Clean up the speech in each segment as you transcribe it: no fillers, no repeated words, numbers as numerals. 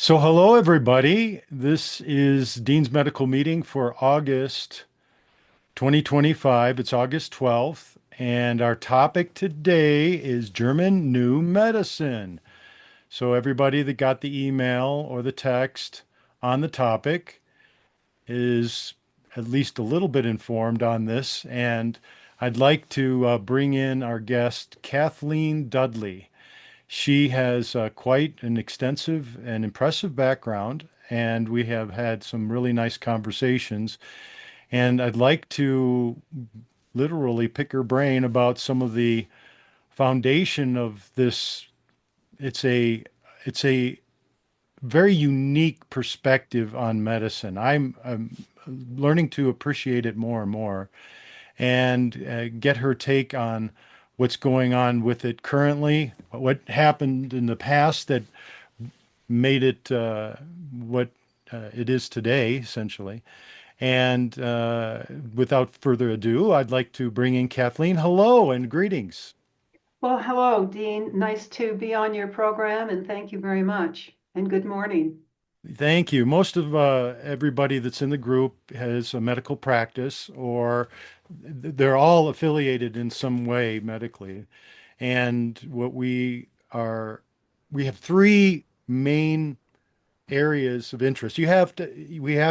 So, hello, everybody. This is Dean's Medical Meeting for August 2025. It's August 12th, and our topic today is German New Medicine. So, everybody that got the email or the text on the topic is at least a little bit informed on this. And I'd like to bring in our guest, Kathleen Dudley. She has quite an extensive and impressive background, and we have had some really nice conversations. And I'd like to literally pick her brain about some of the foundation of this. It's a it's a very unique perspective on medicine. I'm learning to appreciate it more and more, and get her take on what's going on with it currently, what happened in the past that made it what it is today, essentially. And without further ado, I'd like to bring in Kathleen. Hello and greetings. Well, hello, Dean. Nice to be on your program, and thank you very much. And good morning. Thank you. Most of everybody that's in the group has a medical practice, or they're all affiliated in some way medically. And we have three main areas of interest. We have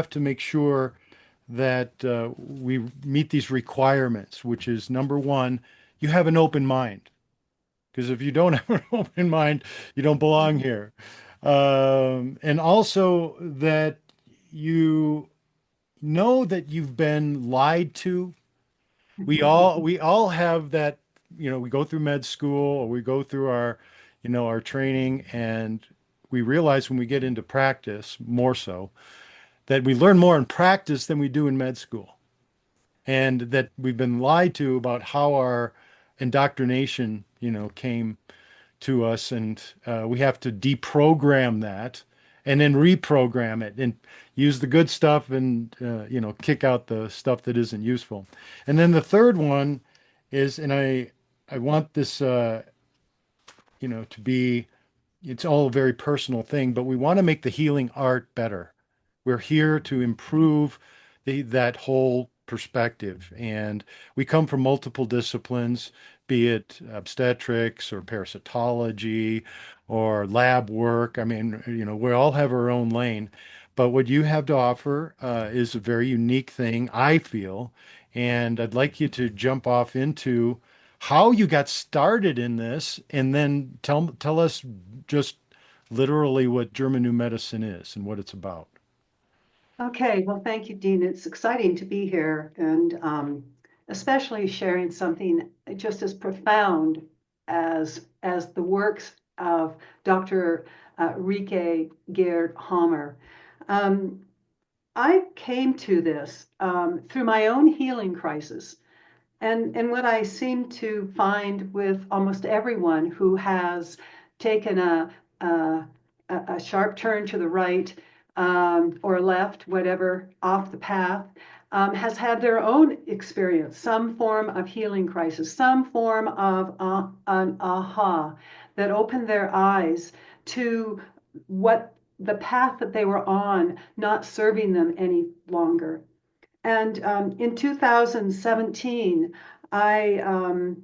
to make sure that we meet these requirements, which is number one, you have an open mind. Because if you don't have an open mind, you don't belong here. And also that you know that you've been lied to. We all have that, we go through med school or we go through our training, and we realize when we get into practice more so that we learn more in practice than we do in med school. And that we've been lied to about how our indoctrination, came to us, and we have to deprogram that and then reprogram it and use the good stuff and kick out the stuff that isn't useful. And then the third one is, and I want this to be, it's all a very personal thing, but we want to make the healing art better. We're here to improve that whole perspective. And we come from multiple disciplines, be it obstetrics or parasitology or lab work. I mean, we all have our own lane. But what you have to offer is a very unique thing, I feel. And I'd like you to jump off into how you got started in this, and then tell us just literally what German New Medicine is and what it's about. Okay, well, thank you, Dean. It's exciting to be here and especially sharing something just as profound as the works of Dr. Rike Gerd Hammer. Um, I came to this through my own healing crisis. And what I seem to find with almost everyone who has taken a, a sharp turn to the right or left, whatever, off the path, has had their own experience, some form of healing crisis, some form of an aha that opened their eyes to what the path that they were on not serving them any longer. And in 2017, I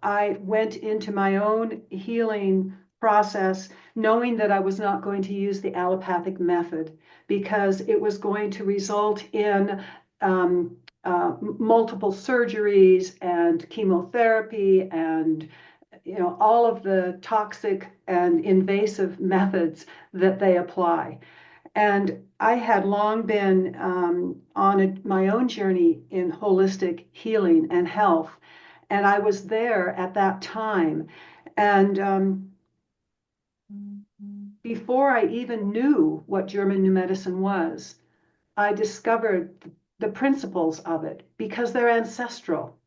I went into my own healing process knowing that I was not going to use the allopathic method because it was going to result in multiple surgeries and chemotherapy and all of the toxic and invasive methods that they apply. And I had long been on my own journey in holistic healing and health. And I was there at that time. And before I even knew what German New Medicine was, I discovered the principles of it because they're ancestral.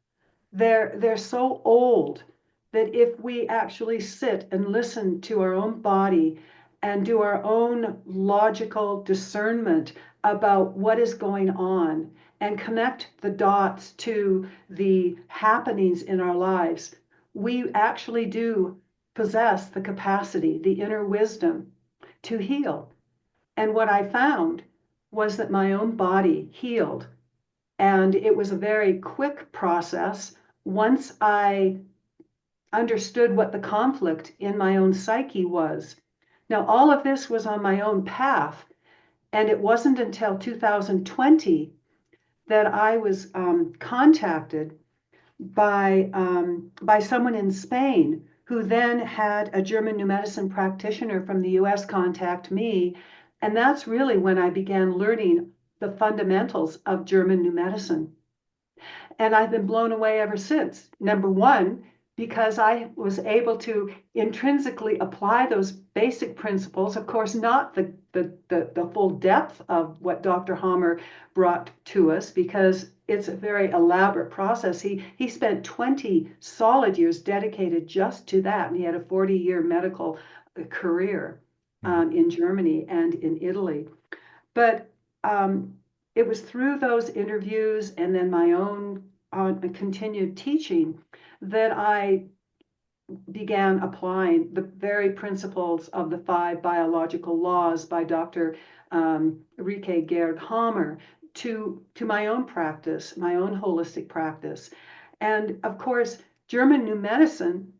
They're so old that if we actually sit and listen to our own body and do our own logical discernment about what is going on and connect the dots to the happenings in our lives, we actually do possess the capacity, the inner wisdom to heal. And what I found was that my own body healed. And it was a very quick process. Once I understood what the conflict in my own psyche was. Now, all of this was on my own path. And it wasn't until 2020 that I was contacted by someone in Spain who then had a German new medicine practitioner from the US contact me. And that's really when I began learning the fundamentals of German new medicine. And I've been blown away ever since. Number one, because I was able to intrinsically apply those basic principles, of course, not the full depth of what Dr. Hammer brought to us, because it's a very elaborate process. He spent 20 solid years dedicated just to that, and he had a 40-year medical career in Germany and in Italy. But it was through those interviews and then my own continued teaching that I began applying the very principles of the 5 biological laws by Dr. Rike Gerd Hammer to my own practice, my own holistic practice. And of course, German new medicine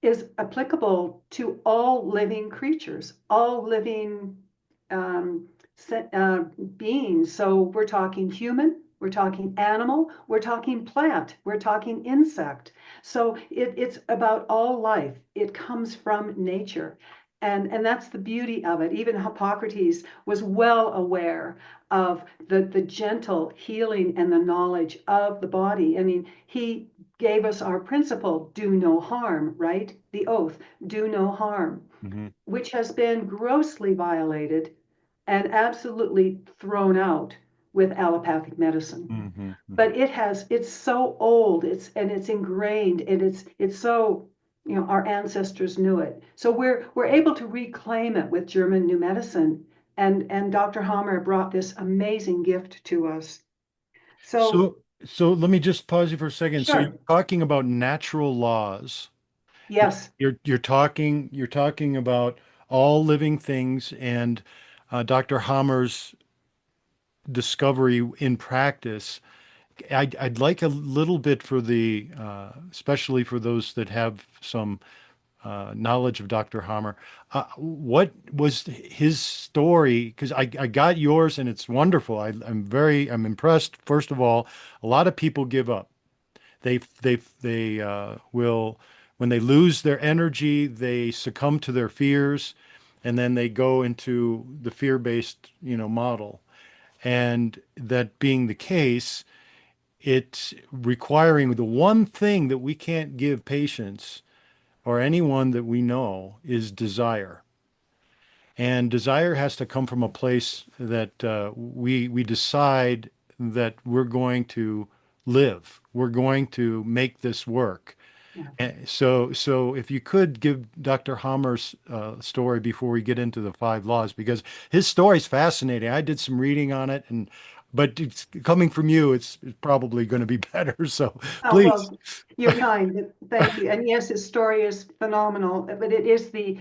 is applicable to all living creatures, all living beings. So we're talking human, we're talking animal, we're talking plant, we're talking insect. So it's about all life. It comes from nature. And that's the beauty of it. Even Hippocrates was well aware of the gentle healing and the knowledge of the body. I mean, he gave us our principle, do no harm, right? The oath, do no harm, which has been grossly violated and absolutely thrown out with allopathic medicine. But it's so old, it's ingrained, and it's so, our ancestors knew it. So we're able to reclaim it with German new medicine. And Dr. Hammer brought this amazing gift to us. So So let me just pause you for a second. So you're sure. talking about natural laws. Yes. You're talking about all living things, and Dr. Hammer's discovery in practice. I'd like a little bit for especially for those that have some knowledge of Dr. Hammer. What was his story? Because I got yours and it's wonderful. I'm impressed. First of all, a lot of people give up. They will, when they lose their energy, they succumb to their fears, and then they go into the fear-based, model. And that being the case, it's requiring the one thing that we can't give patients or anyone that we know is desire. And desire has to come from a place that we decide that we're going to live. We're going to make this work. Yeah. And so if you could give Dr. Hammer's story before we get into the 5 laws, because his story is fascinating. I did some reading on it, but it's coming from you, it's probably going to be better. So Oh, please. well, you're kind. Thank you. And yes, his story is phenomenal, but it is the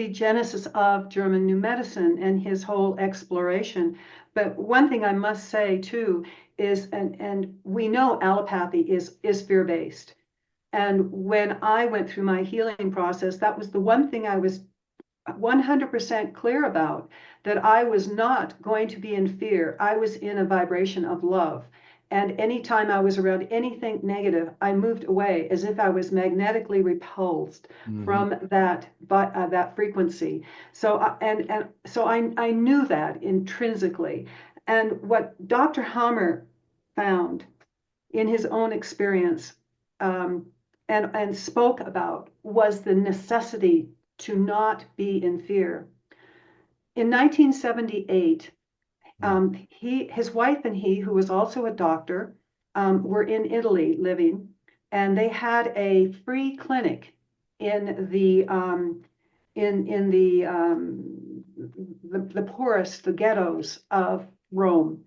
genesis of German new medicine and his whole exploration. But one thing I must say too is, and we know allopathy is fear-based. And when I went through my healing process, that was the one thing I was 100% clear about, that I was not going to be in fear. I was in a vibration of love. And anytime I was around anything negative, I moved away as if I was magnetically repulsed Mhm. from that frequency. So I knew that intrinsically. And what Dr. Hammer found in his own experience, um, and spoke about, was the necessity to not be in fear. In 1978, his wife and he, who was also a doctor, were in Italy living, and they had a free clinic in the poorest, the ghettos of Rome.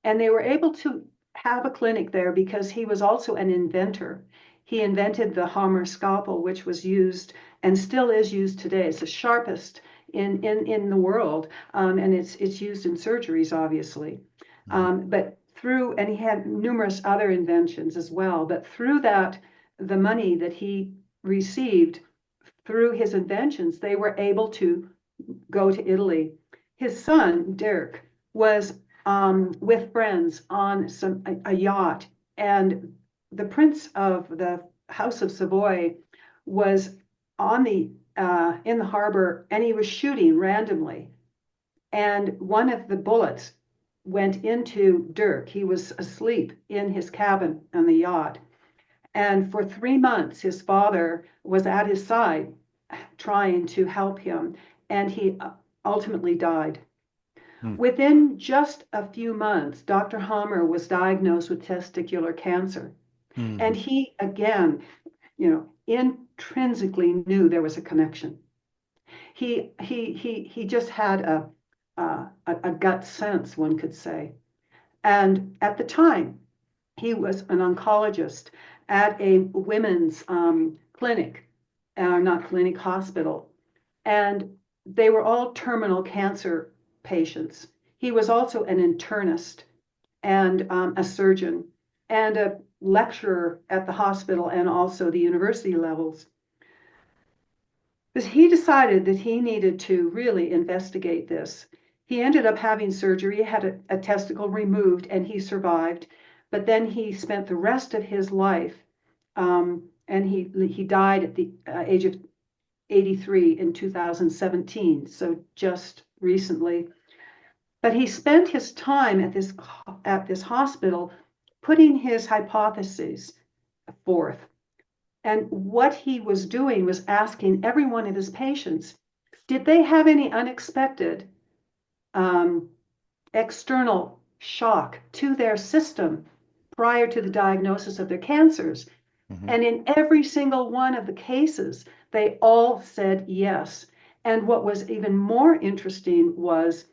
And they were able to have a clinic there because he was also an inventor. He invented the Hammer scalpel, which was used and still is used today. It's the sharpest in the world, and it's used in surgeries, obviously. Mhm. But through, and he had numerous other inventions as well, but through that, the money that he received through his inventions, they were able to go to Italy. His son, Dirk, was with friends on a yacht, and the Prince of the House of Savoy was on the in the harbor, and he was shooting randomly. And one of the bullets went into Dirk. He was asleep in his cabin on the yacht. And for 3 months, his father was at his side trying to help him, and he ultimately died. Mm. Within just a few months, Dr. Hammer was diagnosed with testicular cancer. And Mhm. he, again, intrinsically knew there was a connection. He just had a gut sense, one could say. And at the time, he was an oncologist at a women's clinic, not clinic, hospital, and they were all terminal cancer patients. He was also an internist and a surgeon and a lecturer at the hospital and also the university levels. But he decided that he needed to really investigate this. He ended up having surgery, had a testicle removed, and he survived. But then he spent the rest of his life, and he died at the age of 83 in 2017, so just recently. But he spent his time at this hospital putting his hypotheses forth. And what he was doing was asking every one of his patients, did they have any unexpected um, external shock to their system prior to the diagnosis of their cancers? Mhm. And in every single one of the cases, they all said yes. And what was even more interesting was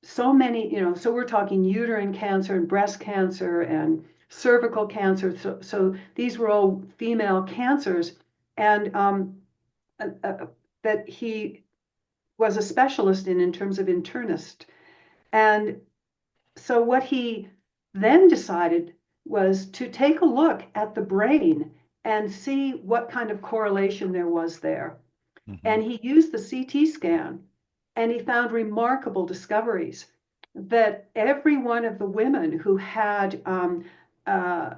so many, so we're talking uterine cancer and breast cancer and cervical cancer. So these were all female cancers. And that he was a specialist in terms of internist. And so what he then decided was to take a look at the brain and see what kind of correlation there was there. Mhm. And he used the CT scan, and he found remarkable discoveries that every one of the women who had uh,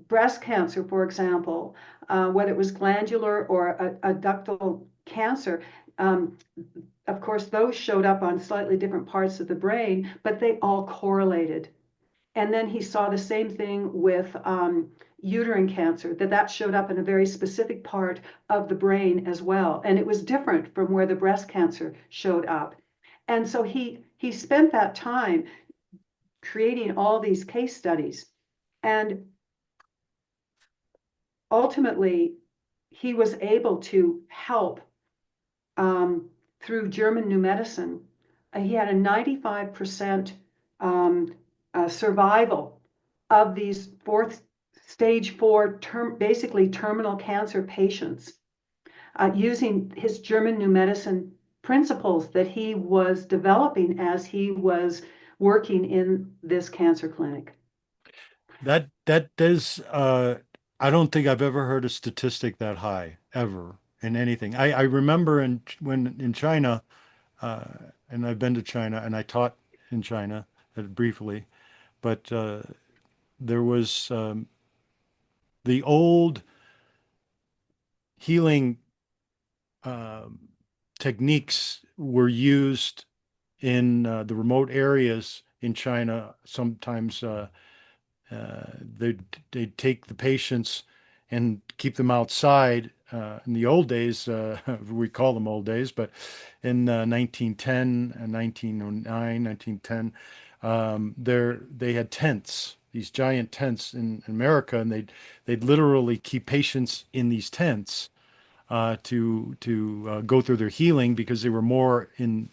breast cancer, for example, whether it was glandular or a ductal cancer, um, of course, those showed up on slightly different parts of the brain, but they all correlated. And then he saw the same thing with uterine cancer, that showed up in a very specific part of the brain as well. And it was different from where the breast cancer showed up. And so he spent that time creating all these case studies. And ultimately, he was able to help um, through German new medicine. He had a 95% um, survival of these stage four, basically terminal cancer patients, using his German new medicine principles that he was developing as he was working in this cancer clinic. That does I don't think I've ever heard a statistic that high ever in anything. I remember when in China, uh, and I've been to China and I taught in China briefly, but there was the old healing um, techniques were used in the remote areas in China. Sometimes they'd take the patients and keep them outside. In the old days, we call them old days, but in 1910 and 1909, 1910, they had tents, these giant tents in America, and they'd literally keep patients in these tents to go through their healing because they were more in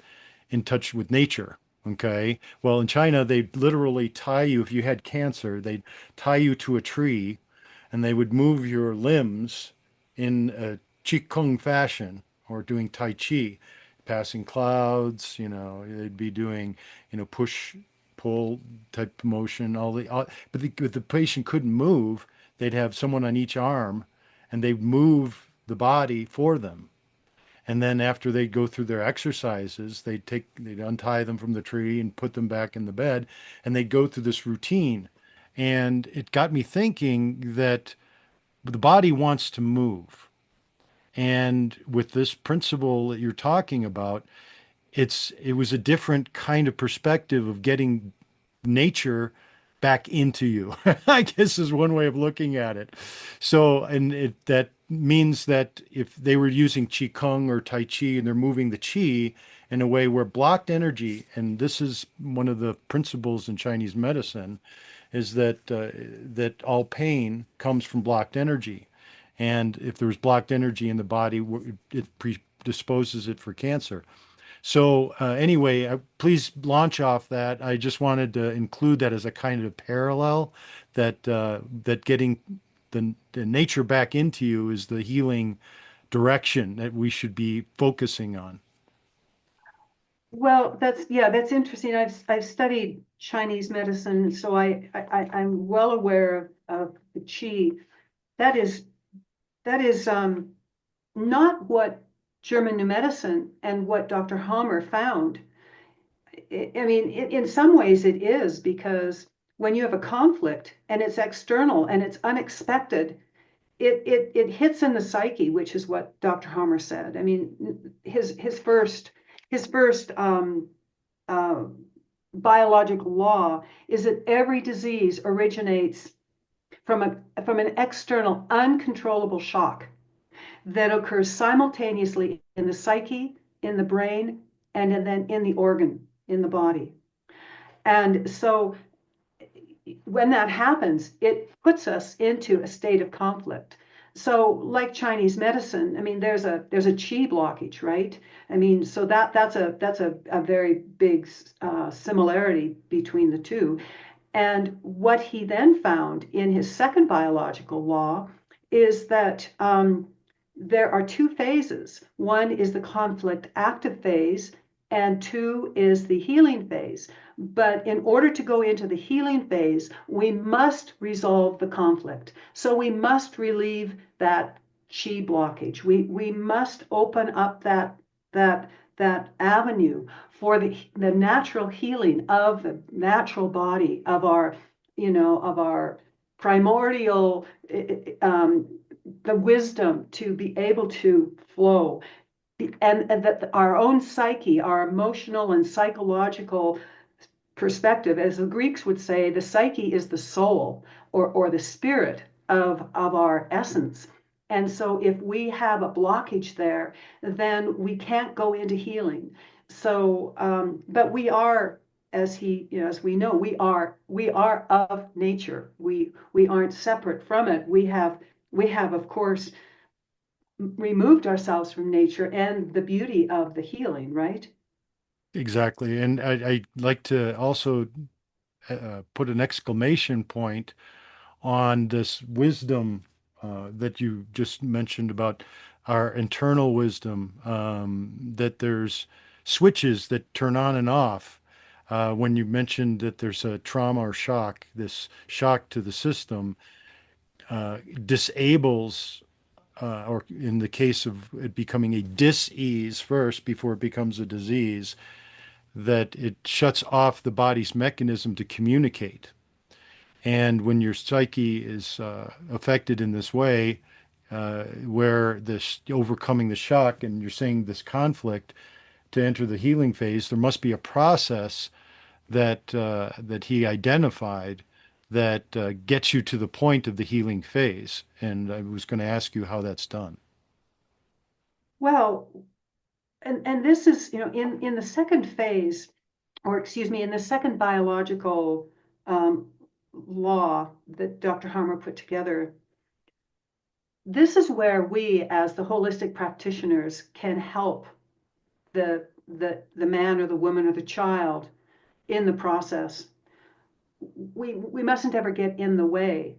touch with nature. Okay. Well, in China, they literally tie you, if you had cancer, they'd tie you to a tree and they would move your limbs in a Qigong fashion or doing Tai Chi, passing clouds, they'd be doing, push, pull type motion, but the patient couldn't move. They'd have someone on each arm and they'd move the body for them. And then after they'd go through their exercises, they'd untie them from the tree and put them back in the bed, and they'd go through this routine. And it got me thinking that the body wants to move. And with this principle that you're talking about, it was a different kind of perspective of getting nature back into you. I guess is one way of looking at it. So, and that means that if they were using qigong or tai chi and they're moving the qi in a way where blocked energy, and this is one of the principles in Chinese medicine, is that all pain comes from blocked energy. And if there's blocked energy in the body, it predisposes it for cancer. So anyway, please launch off that. I just wanted to include that as a kind of parallel that getting the nature back into you is the healing direction that we should be focusing on. Well, that's interesting. I've studied Chinese medicine, so I'm well aware of the qi. That is not what German New Medicine and what Dr. Hammer found. I mean, in some ways it is, because when you have a conflict and it's external and it's unexpected, it hits in the psyche, which is what Dr. Hammer said. I mean, his first uh, biological law is that every disease originates from an external uncontrollable shock that occurs simultaneously in the psyche, in the brain, and then in the organ, in the body. And so when that happens, it puts us into a state of conflict. So, like Chinese medicine, I mean, there's a qi blockage, right? I mean, so that's a very big similarity between the two. And what he then found in his second biological law is that there are two phases. One is the conflict active phase, and two is the healing phase. But in order to go into the healing phase, we must resolve the conflict. So we must relieve that chi blockage. We must open up that avenue for the natural healing of the natural body of our primordial the wisdom to be able to flow, and that our own psyche, our emotional and psychological perspective, as the Greeks would say, the psyche is the soul, or the spirit of our essence. And so if we have a blockage there, then we can't go into healing. So, but we are, as we know, we are of nature. We aren't separate from it. We have, of course, removed ourselves from nature and the beauty of the healing, right? Exactly. And I'd like to also put an exclamation point on this wisdom that you just mentioned about our internal wisdom, that there's switches that turn on and off. When you mentioned that there's a trauma or shock, this shock to the system disables, or in the case of it becoming a dis-ease first before it becomes a disease, that it shuts off the body's mechanism to communicate. And when your psyche is affected in this way, where this overcoming the shock and you're saying this conflict to enter the healing phase, there must be a process that he identified that gets you to the point of the healing phase. And I was going to ask you how that's done. Well, and this is, in the second phase, or excuse me, in the second biological law that Dr. Harmer put together, this is where we, as the holistic practitioners, can help the man or the woman or the child in the process. We mustn't ever get in the way,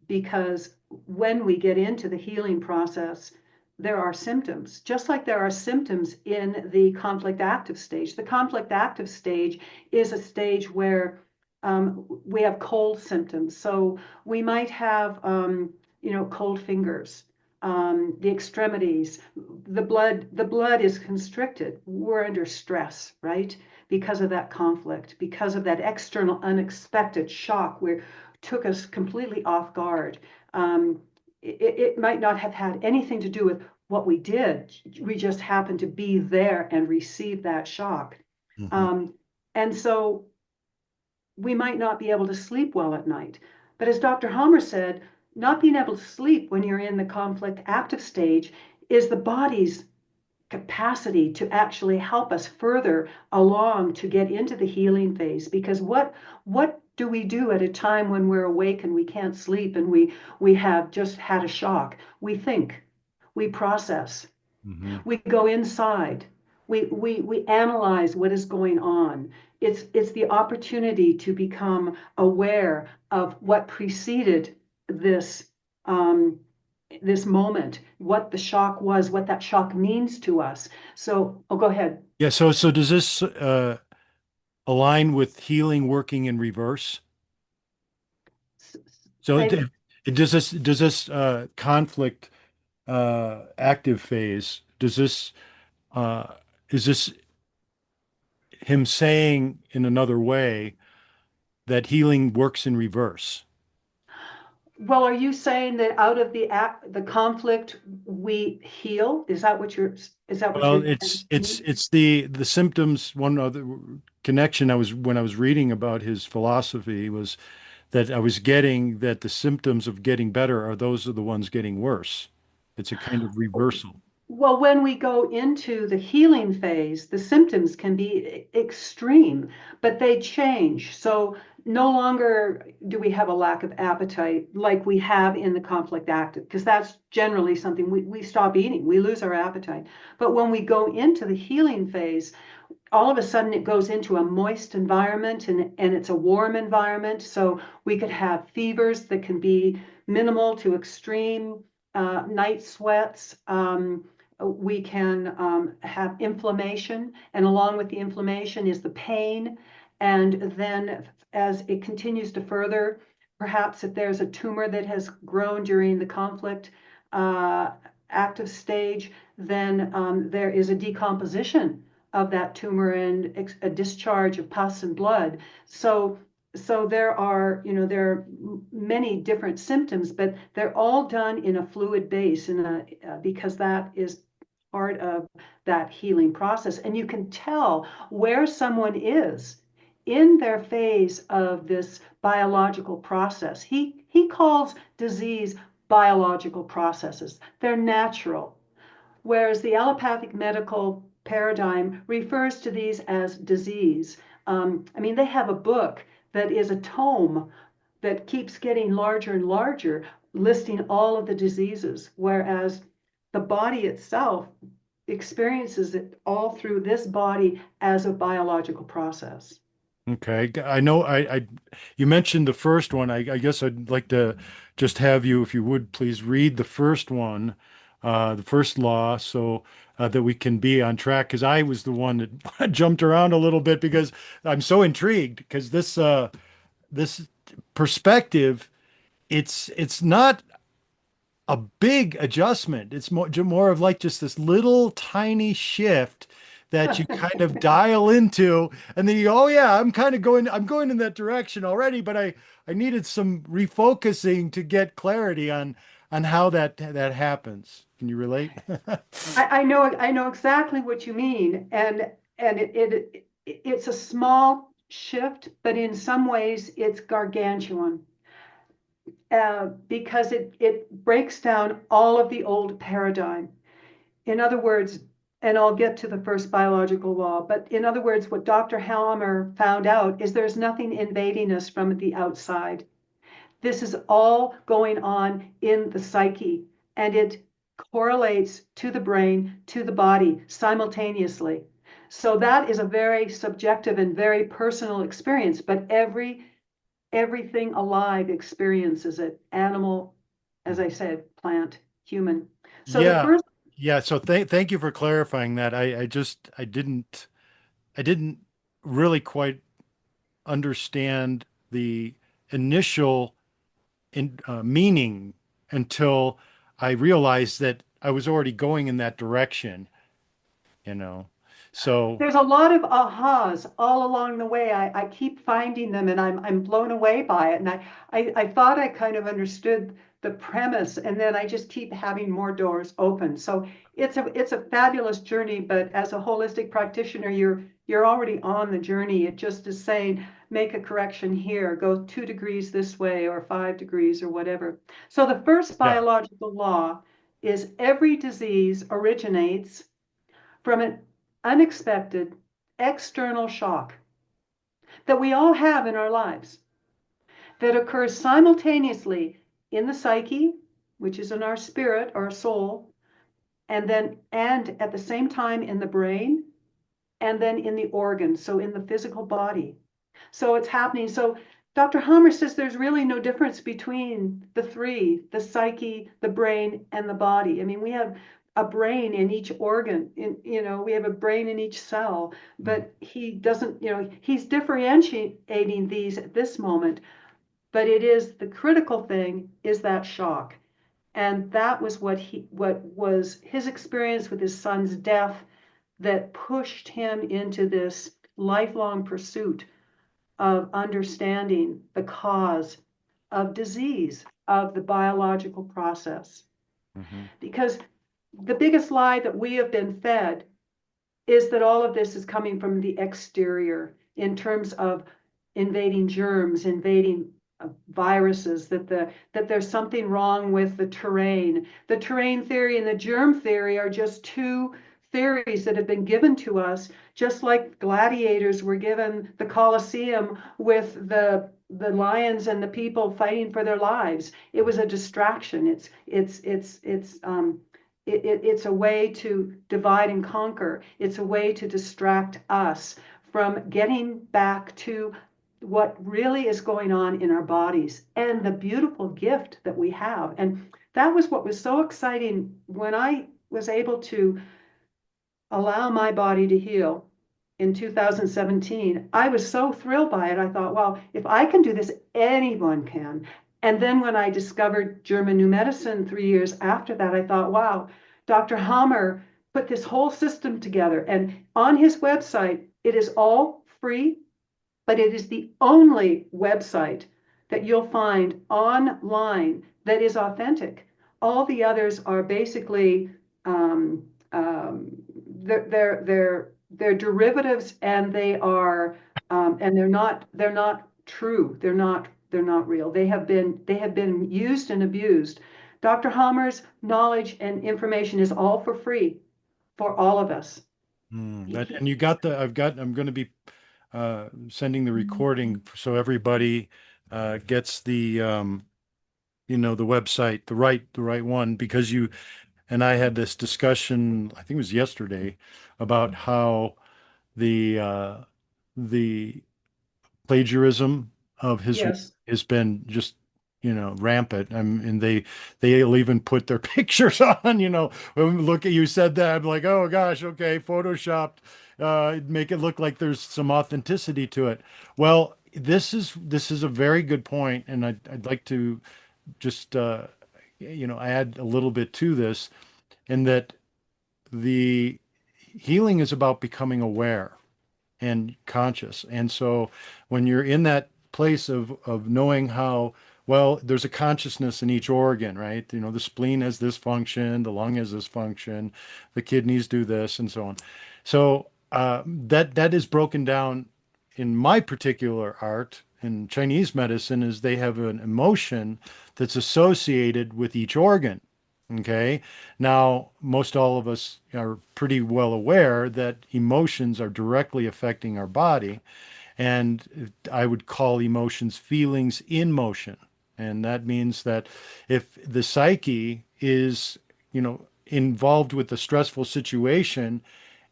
because when we get into the healing process, there are symptoms, just like there are symptoms in the conflict active stage. The conflict active stage is a stage where we have cold symptoms. So we might have, cold fingers, the extremities, the blood is constricted. We're under stress, right? Because of that conflict, because of that external unexpected shock where took us completely off guard. It might not have had anything to do with what we did. We just happened to be there and receive that shock. Mhm. Um, and so we might not be able to sleep well at night. But as Dr. Homer said, not being able to sleep when you're in the conflict active stage is the body's capacity to actually help us further along to get into the healing phase. Because what do we do at a time when we're awake and we can't sleep and we have just had a shock? We think, we process, Mhm. we go inside, we analyze what is going on. It's the opportunity to become aware of what preceded this um, this moment, what the shock was, what that shock means to us. So, oh, go ahead. Yeah, so does this align with healing working in reverse? So Say, does this conflict active phase, does this uh is this him saying in another way that healing works in reverse? well, are you saying that out of the conflict we heal? Is that what Well, you're it's it's meaning? it's the symptoms. One other connection I was when I was reading about his philosophy was that I was getting that the symptoms of getting better are those of the ones getting worse. It's a kind of reversal. Well, when we go into the healing phase, the symptoms can be extreme, but they change. So no longer do we have a lack of appetite like we have in the conflict active, because that's generally something we stop eating, we lose our appetite. But when we go into the healing phase, all of a sudden it goes into a moist environment and it's a warm environment. So we could have fevers that can be minimal to extreme, night sweats. We can have inflammation, and along with the inflammation is the pain. And then as it continues to further, perhaps if there's a tumor that has grown during the conflict active stage, then there is a decomposition of that tumor and a discharge of pus and blood. So there are many different symptoms, but they're all done in a fluid base, because that is part of that healing process. And you can tell where someone is in their phase of this biological process. He calls disease biological processes. They're natural, whereas the allopathic medical paradigm refers to these as disease. I mean, they have a book that is a tome that keeps getting larger and larger, listing all of the diseases, whereas the body itself experiences it all through this body as a biological process. Okay, I know you mentioned the first one. I guess I'd like to just have you, if you would, please read the first one, the first law, so that we can be on track. Because I was the one that jumped around a little bit because I'm so intrigued because this perspective, it's not a big adjustment. It's more of like just this little tiny shift that you kind of dial into, and then you go, oh yeah, I'm going in that direction already, but I needed some refocusing to get clarity on how that happens. Can you relate? I know exactly what you mean, and it's a small shift, but in some ways it's gargantuan, because it breaks down all of the old paradigm. In other words, and I'll get to the first biological law, but in other words, what Dr. Hammer found out is there's nothing invading us from the outside. This is all going on in the psyche, and it correlates to the brain, to the body simultaneously. So that is a very subjective and very personal experience, but everything alive experiences it. Animal, as I said, plant, human. So the Yeah. first Yeah, so thank you for clarifying that. I didn't really quite understand the initial meaning until I realized that I was already going in that direction, you know. So There's a lot of ahas all along the way. I keep finding them and I'm blown away by it. And I thought I kind of understood the premise, and then I just keep having more doors open. So it's a fabulous journey, but as a holistic practitioner, you're already on the journey. It just is saying, make a correction here, go 2 degrees this way or 5 degrees or whatever. So the first yeah. biological law is every disease originates from an unexpected external shock that we all have in our lives that occurs simultaneously in the psyche, which is in our spirit, our soul, and at the same time in the brain, and then in the organs, so in the physical body. So it's happening. So Dr. Hammer says there's really no difference between the three, the psyche, the brain, and the body. I mean, we have a brain in each organ, we have a brain in each cell, Mm, but he doesn't, he's differentiating these at this moment. But it is the critical thing is that shock. And that was what was his experience with his son's death that pushed him into this lifelong pursuit of understanding the cause of disease, of the biological process. mhm, Because the biggest lie that we have been fed is that all of this is coming from the exterior in terms of invading germs, invading viruses, that there's something wrong with the terrain. The terrain theory and the germ theory are just two theories that have been given to us, just like gladiators were given the Colosseum with the lions and the people fighting for their lives. It was a distraction. It's a way to divide and conquer. It's a way to distract us from getting back to what really is going on in our bodies and the beautiful gift that we have. And that was what was so exciting when I was able to allow my body to heal in 2017. I was so thrilled by it. I thought, well, if I can do this, anyone can. And then when I discovered German New Medicine 3 years after that, I thought, wow, Dr. Hammer put this whole system together. And on his website, it is all free, but it is the only website that you'll find online that is authentic. All the others are basically um, um, they're derivatives, and they're not true. They're not real. They have been used and abused. Dr. Hammer's knowledge and information is all for free for all of us. And you got I'm going to be sending the recording so everybody gets the website, the right one, because you and I had this discussion, I think it was yesterday, about how the the plagiarism of his work Yes. has been just rampant. And they'll even put their pictures on. Look at you said that, I'm like, oh gosh, okay, photoshopped, make it look like there's some authenticity to it. Well, this is a very good point, and I'd like to just add a little bit to this, in that the healing is about becoming aware and conscious. And so when you're in that place of knowing how, well, there's a consciousness in each organ, right? The spleen has this function, the lung has this function, the kidneys do this, and so on. So that is broken down in my particular art in Chinese medicine, is they have an emotion that's associated with each organ. Okay. Now, most all of us are pretty well aware that emotions are directly affecting our body. And I would call emotions feelings in motion. And that means that if the psyche is, involved with a stressful situation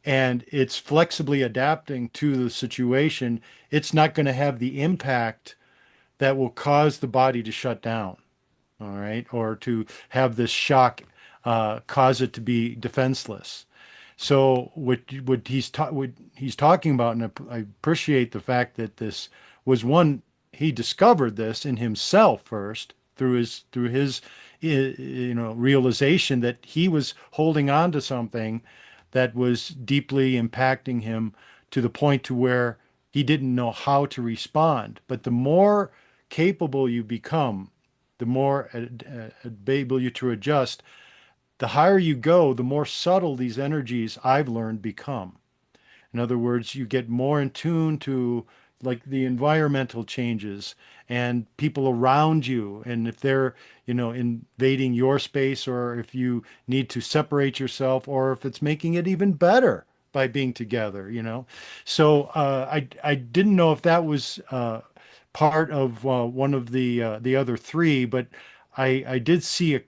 and it's flexibly adapting to the situation, it's not going to have the impact that will cause the body to shut down. All right. Or to have this shock cause it to be defenseless. So what he's talking about, and I appreciate the fact that this was one, he discovered this in himself first through his realization that he was holding on to something that was deeply impacting him to the point to where he didn't know how to respond. But the more capable you become, the more able you to adjust, the higher you go, the more subtle these energies, I've learned, become. In other words, you get more in tune to like the environmental changes and people around you. And if they're, invading your space, or if you need to separate yourself, or if it's making it even better by being together. So I didn't know if that was part of one of the other three, but I did see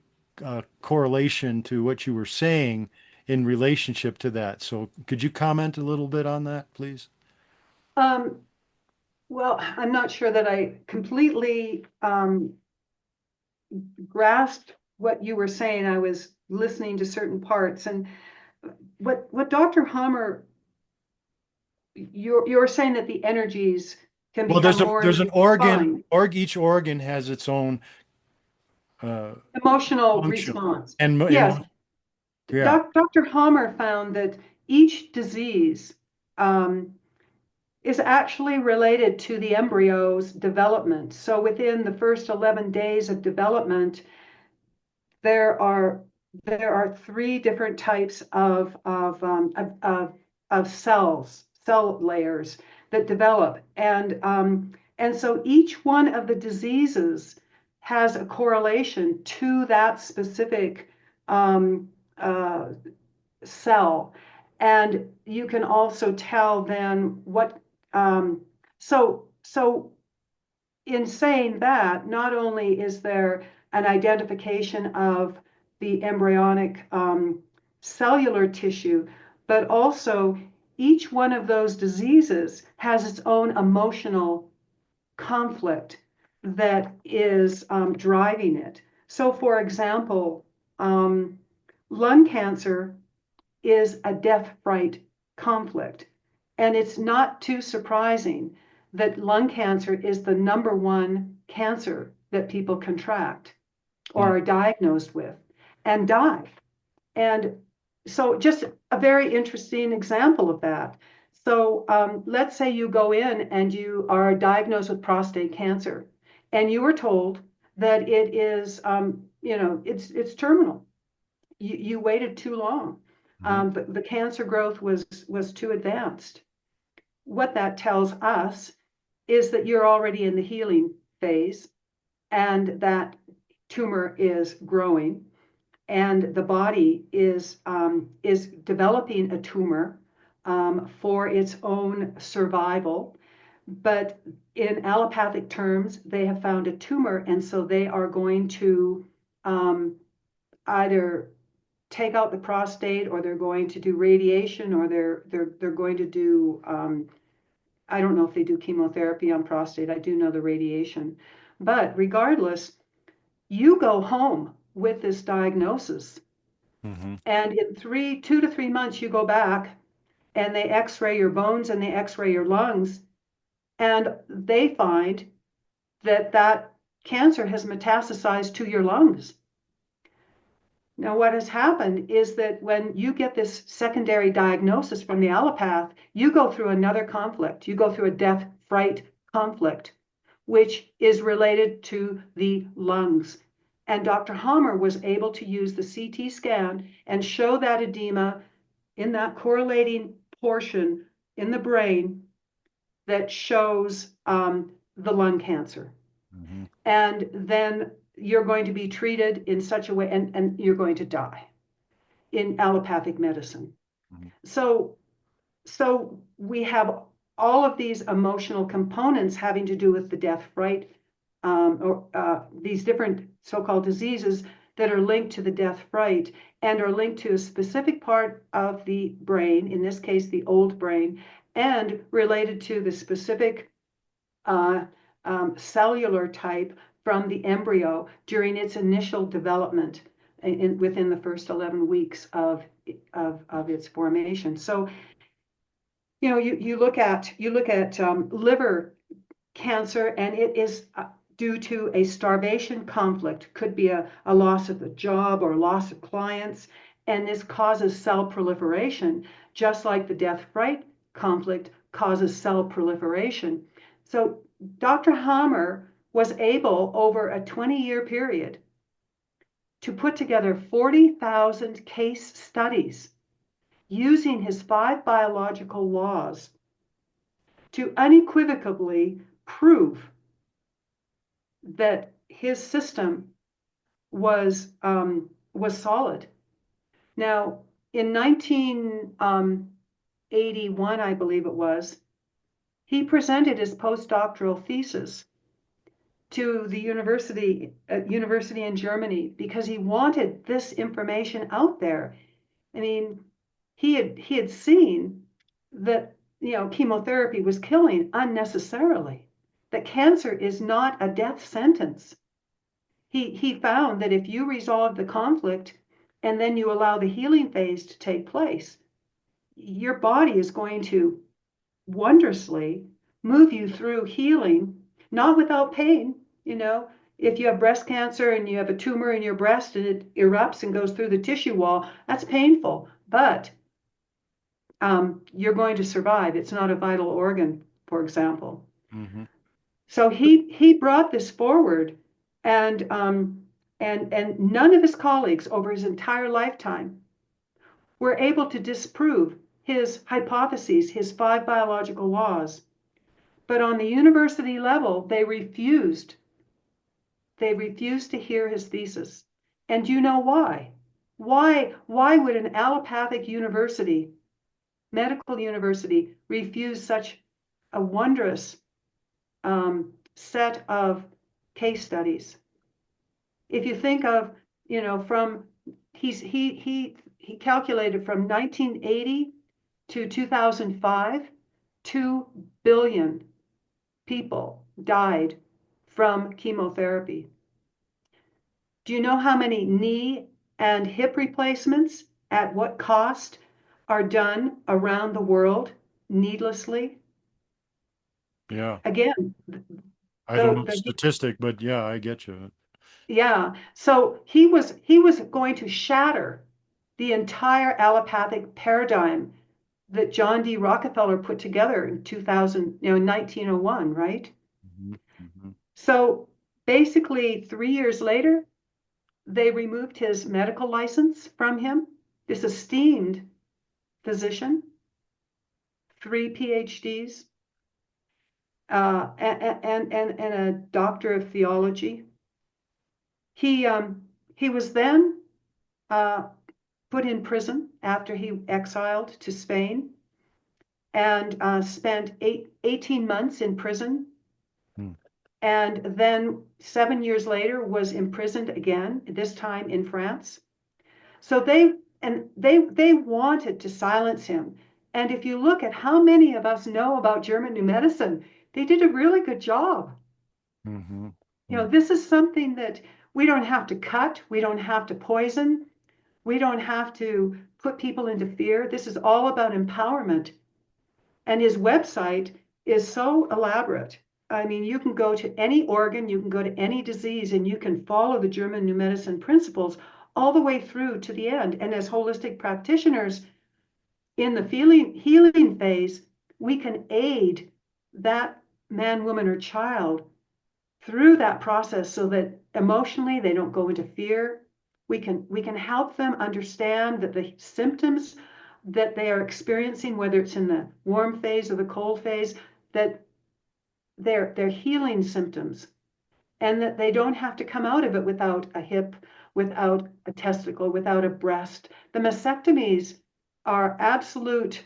a correlation to what you were saying in relationship to that. So could you comment a little bit on that, please? Um, well, I'm not sure that I completely grasped what you were saying. I was listening to certain parts, and what Dr. Hammer, you're saying that the energies can Well, become there's more an organ, defined, each organ has its own uh, emotional function. response. And Yes, yeah. Dr. Hammer found that each disease um, is actually related to the embryo's development. So within the first 11 days of development, there are there are three different types of cell layers that develop, and so each one of the diseases has a correlation to that specific um, uh, cell, and you can also tell then what. So in saying that, not only is there an identification of the embryonic cellular tissue, but also each one of those diseases has its own emotional conflict that is driving it. So, for example, um, lung cancer is a death fright conflict. And it's not too surprising that lung cancer is the number one cancer that people contract Mm. or are diagnosed with and die. And so, just a very interesting example of that. So, let's say you go in and you are diagnosed with prostate cancer, and you were told that it is, it's terminal. You waited too long. Mhm. The cancer growth was too advanced. What that tells us is that you're already in the healing phase, and that tumor is growing, and the body is developing a tumor for its own survival. But in allopathic terms, they have found a tumor, and so they are going to um, either take out the prostate, or they're going to do radiation, or they're going to do I don't know if they do chemotherapy on prostate. I do know the radiation. But regardless, you go home with this diagnosis, Mhm. and in 2 to 3 months you go back, and they x-ray your bones and they x-ray your lungs, and they find that that cancer has metastasized to your lungs. Now, what has happened is that when you get this secondary diagnosis from the allopath, you go through another conflict. You go through a death fright conflict, which is related to the lungs. And Dr. Hammer was able to use the CT scan and show that edema in that correlating portion in the brain that shows the lung cancer. Mhm. And then you're going to be treated in such a way, and you're going to die in allopathic medicine. Mhm. So, so we have all of these emotional components having to do with the death fright, or these different so-called diseases that are linked to the death fright and are linked to a specific part of the brain, in this case, the old brain, and related to the specific uh, cellular type from the embryo during its initial development. within the first 11 weeks of its formation. So, you look at liver cancer, and it is due to a starvation conflict. Could be a loss of a job or loss of clients, and this causes cell proliferation, just like the death fright conflict causes cell proliferation. So Dr. Hammer was able, over a 20-year period, to put together 40,000 case studies using his 5 biological laws to unequivocally prove that his system was solid. Now, in 1981, I believe it was, he presented his postdoctoral thesis to the university in Germany because he wanted this information out there. I mean, he had seen that chemotherapy was killing unnecessarily, that cancer is not a death sentence. He found that if you resolve the conflict and then you allow the healing phase to take place, your body is going to wondrously move you through healing, not without pain. If you have breast cancer and you have a tumor in your breast and it erupts and goes through the tissue wall, that's painful, but you're going to survive. It's not a vital organ, for example. Mm-hmm. So he brought this forward, and none of his colleagues over his entire lifetime were able to disprove his hypotheses, his 5 biological laws. But on the university level, they refused. They refused to hear his thesis. And you know why? Why would an allopathic university, medical university, refuse such a wondrous set of case studies? If you think of, from he calculated from 1980 to 2005, 2 billion people died from chemotherapy. Do you know how many knee and hip replacements, at what cost, are done around the world needlessly? Yeah. Again, I don't know the the statistic, but yeah, I get you. yeah. So he was going to shatter the entire allopathic paradigm that John D. Rockefeller put together in 1901, right? Mm-hmm. Mm-hmm. So basically, 3 years later, they removed his medical license from him. This esteemed physician, 3 PhDs, and a doctor of theology. He was then put in prison after he exiled to Spain, and spent 18 months in prison, and then 7 years later was imprisoned again, this time in France. So they wanted to silence him. And if you look at how many of us know about German New Medicine, they did a really good job. Mm-hmm. This is something that we don't have to cut, we don't have to poison, we don't have to put people into fear. This is all about empowerment. And his website is so elaborate. I mean, you can go to any organ, you can go to any disease, and you can follow the German New Medicine principles all the way through to the end. And as holistic practitioners, in the healing phase, we can aid that man, woman, or child through that process so that emotionally they don't go into fear. We can help them understand that the symptoms that they are experiencing, whether it's in the warm phase or the cold phase, that they're healing symptoms, and that they don't have to come out of it without a hip, without a testicle, without a breast. The mastectomies are absolute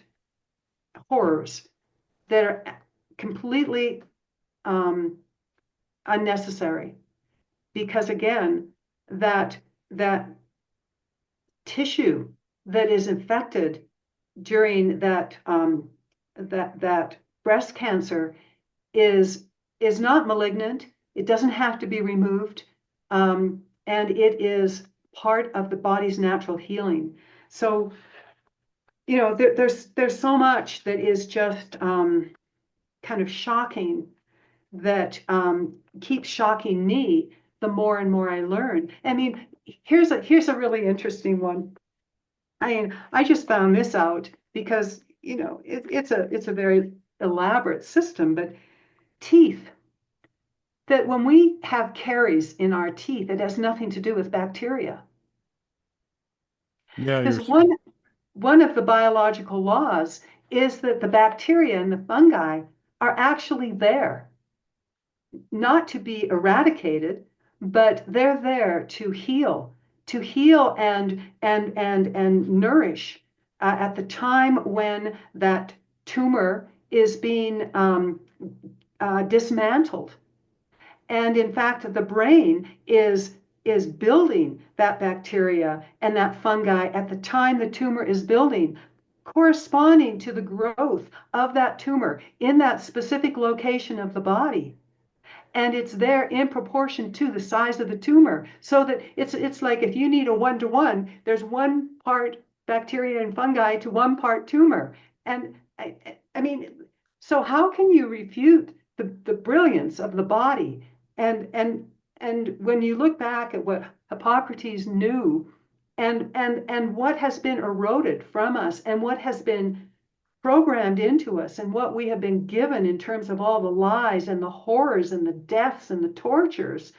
horrors that are completely unnecessary, because again, that tissue that is infected during that breast cancer is not malignant. It doesn't have to be removed, and it is part of the body's natural healing. So, there's so much that is just kind of shocking that keeps shocking me the more and more I learn. I mean, here's a really interesting one. I mean, I just found this out because it's a very elaborate system, but teeth. That when we have caries in our teeth, it has nothing to do with bacteria. Yeah, Because one of the biological laws is that the bacteria and the fungi are actually there, not to be eradicated, but they're there to heal and nourish at the time when that tumor is being dismantled. And in fact, the brain is building that bacteria and that fungi at the time the tumor is building, corresponding to the growth of that tumor in that specific location of the body. And it's there in proportion to the size of the tumor, so that it's like if you need a 1-to-1, there's 1 part bacteria and fungi to 1 part tumor. And I mean, so how can you refute the brilliance of the body? And when you look back at what Hippocrates knew, and what has been eroded from us, and what has been programmed into us, and what we have been given in terms of all the lies and the horrors and the deaths and the tortures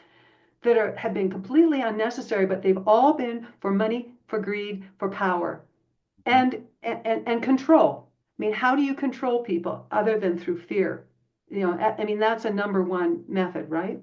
that have been completely unnecessary, but they've all been for money, for greed, for power, and control. I mean, how do you control people other than through fear? I mean, that's a number one method, right?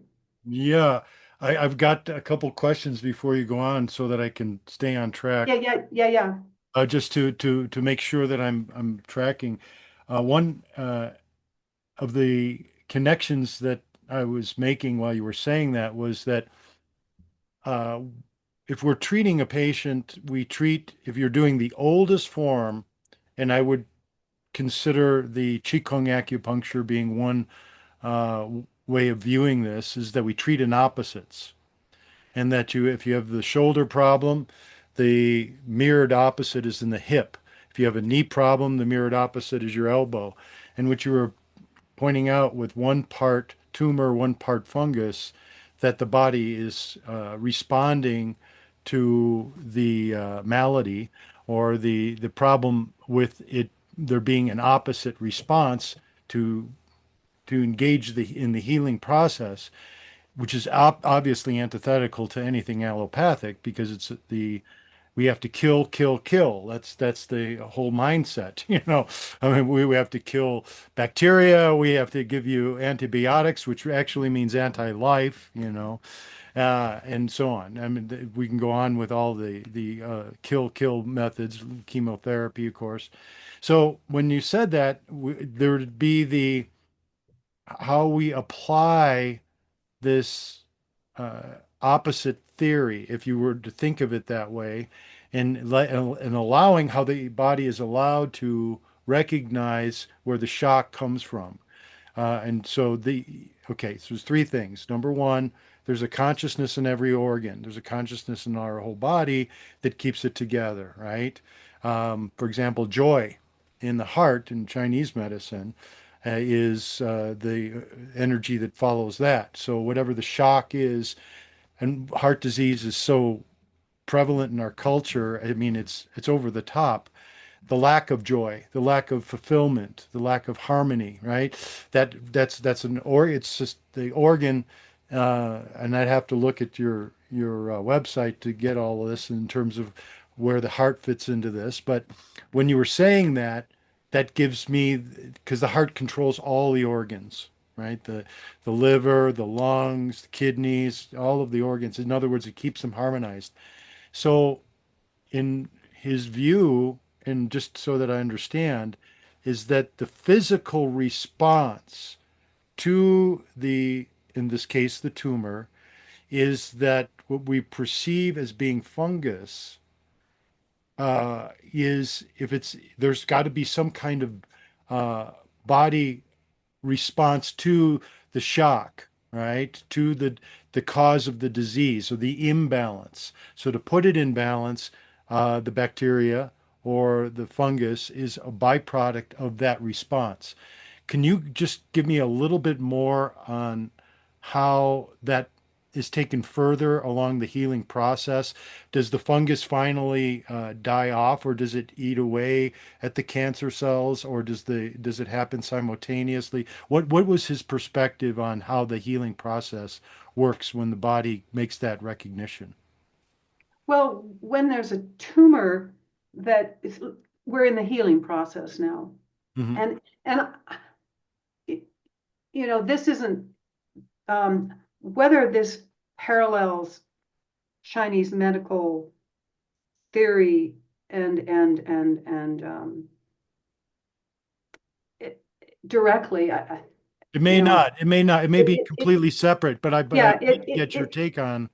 yeah. I've got a couple questions before you go on so that I can stay on Yeah, track. yeah, yeah, yeah. Just to make sure that I'm tracking. One of the connections that I was making while you were saying that was that uh, if we're treating a patient, we treat, if you're doing the oldest form, and I would consider the Qigong acupuncture being one uh, way of viewing this, is that we treat in opposites. And that if you have the shoulder problem, the mirrored opposite is in the hip. If you have a knee problem, the mirrored opposite is your elbow. And what you were pointing out with 1 part tumor, 1 part fungus, that the body is responding to the malady or the problem with it there being an opposite response to engage in the healing process, which is obviously antithetical to anything allopathic because it's the we have to kill, kill, kill. That's the whole mindset, you know. I mean, we have to kill bacteria. We have to give you antibiotics, which actually means anti-life, you know, and so on. I mean, we can go on with all the kill, kill methods, chemotherapy, of course. So when you said that, there would be the how we apply this opposite theory, if you were to think of it that way, and allowing how the body is allowed to recognize where the shock comes from. And so okay, so there's 3 things. Number one, there's a consciousness in every organ. There's a consciousness in our whole body that keeps it together, right? For example, joy in the heart in Chinese medicine is the energy that follows that. So whatever the shock is, and heart disease is so prevalent in our culture. I mean, it's over the top. The lack of joy, the lack of fulfillment, the lack of harmony, right? That's an or it's just the organ, and I'd have to look at your website to get all of this in terms of where the heart fits into this. But when you were saying that, that gives me because the heart controls all the organs, right? The liver, the lungs, the kidneys, all of the organs. In other words, it keeps them harmonized. So in his view, and just so that I understand, is that the physical response to in this case, the tumor, is that what we perceive as being fungus is if there's got to be some kind of body response to the shock. right, to the cause of the disease, or the imbalance. So to put it in balance, the bacteria or the fungus is a byproduct of that response. Can you just give me a little bit more on how that is taken further along the healing process? Does the fungus finally die off, or does it eat away at the cancer cells, or does it happen simultaneously? What was his perspective on how the healing process works when the body makes that recognition? Well, when there's a tumor that is, we're in the healing process now. Hmm. And this isn't whether this parallels Chinese medical theory and it, directly. It may You know, not. It may not. It may be it completely separate, but I'd yeah, like to get your take on.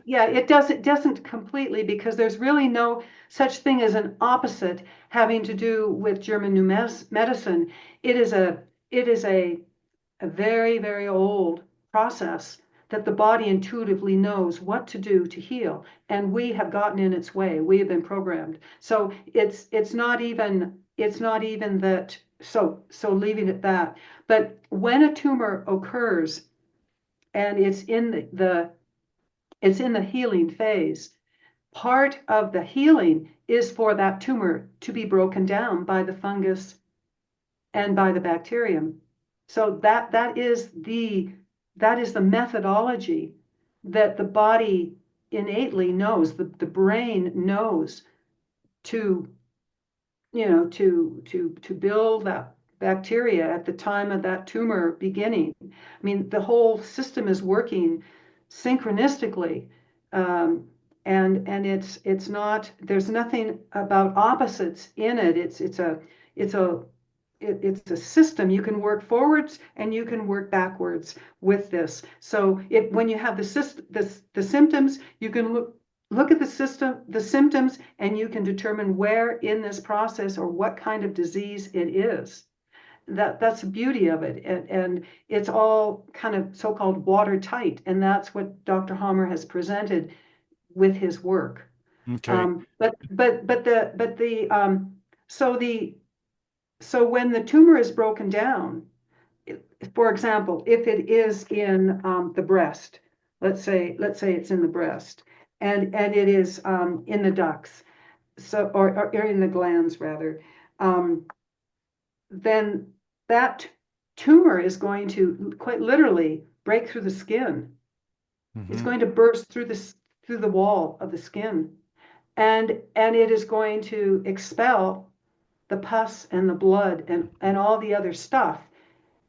yeah, it doesn't completely, because there's really no such thing as an opposite having to do with German new medicine. It is a very, very old process that the body intuitively knows what to do to heal, and we have gotten in its way. We have been programmed. So it's not even that. So leaving it that. But when a tumor occurs and it's in the healing phase, part of the healing is for that tumor to be broken down by the fungus and by the bacterium. So that is the methodology that the body innately knows, the brain knows to to build that bacteria at the time of that tumor beginning. I mean, the whole system is working synchronistically, um, and it's not. There's nothing about opposites in it. It's a system. You can work forwards and you can work backwards with this. So when you have the symptoms, you can look at the symptoms, and you can determine where in this process or what kind of disease it is. That's the beauty of it, and it's all kind of so-called watertight, and that's what Dr. Hammer has presented with his work. Okay. So the so when the tumor is broken down, for example, if it is in the breast, let's say it's in the breast, and it is in the ducts, or in the glands rather, um, then that tumor is going to quite literally break through the skin. It's Hmm. going to burst through the wall of the skin, and it is going to expel the pus and the blood and all the other stuff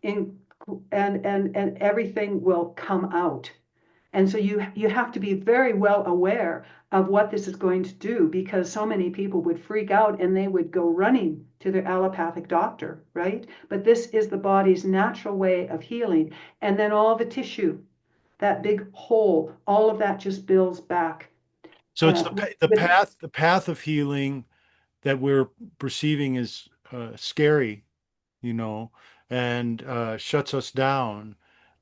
in and everything will come out. And so you have to be very well aware of what this is going to do, because so many people would freak out and they would go running to their allopathic doctor, right? But this is the body's natural way of healing. And then all the tissue, that big hole, all of that just builds back. So it's With the path of healing that we're perceiving as scary, you know, and shuts us down.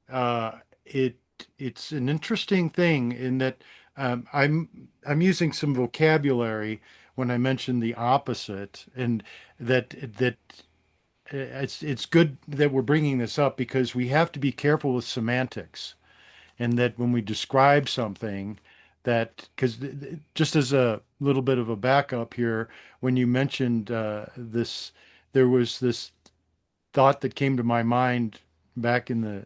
Uh, it it's an interesting thing in that I'm using some vocabulary when I mention the opposite, and that it's good that we're bringing this up because we have to be careful with semantics, and that when we describe something, that because just as a little bit of a backup here, when you mentioned there was this thought that came to my mind back in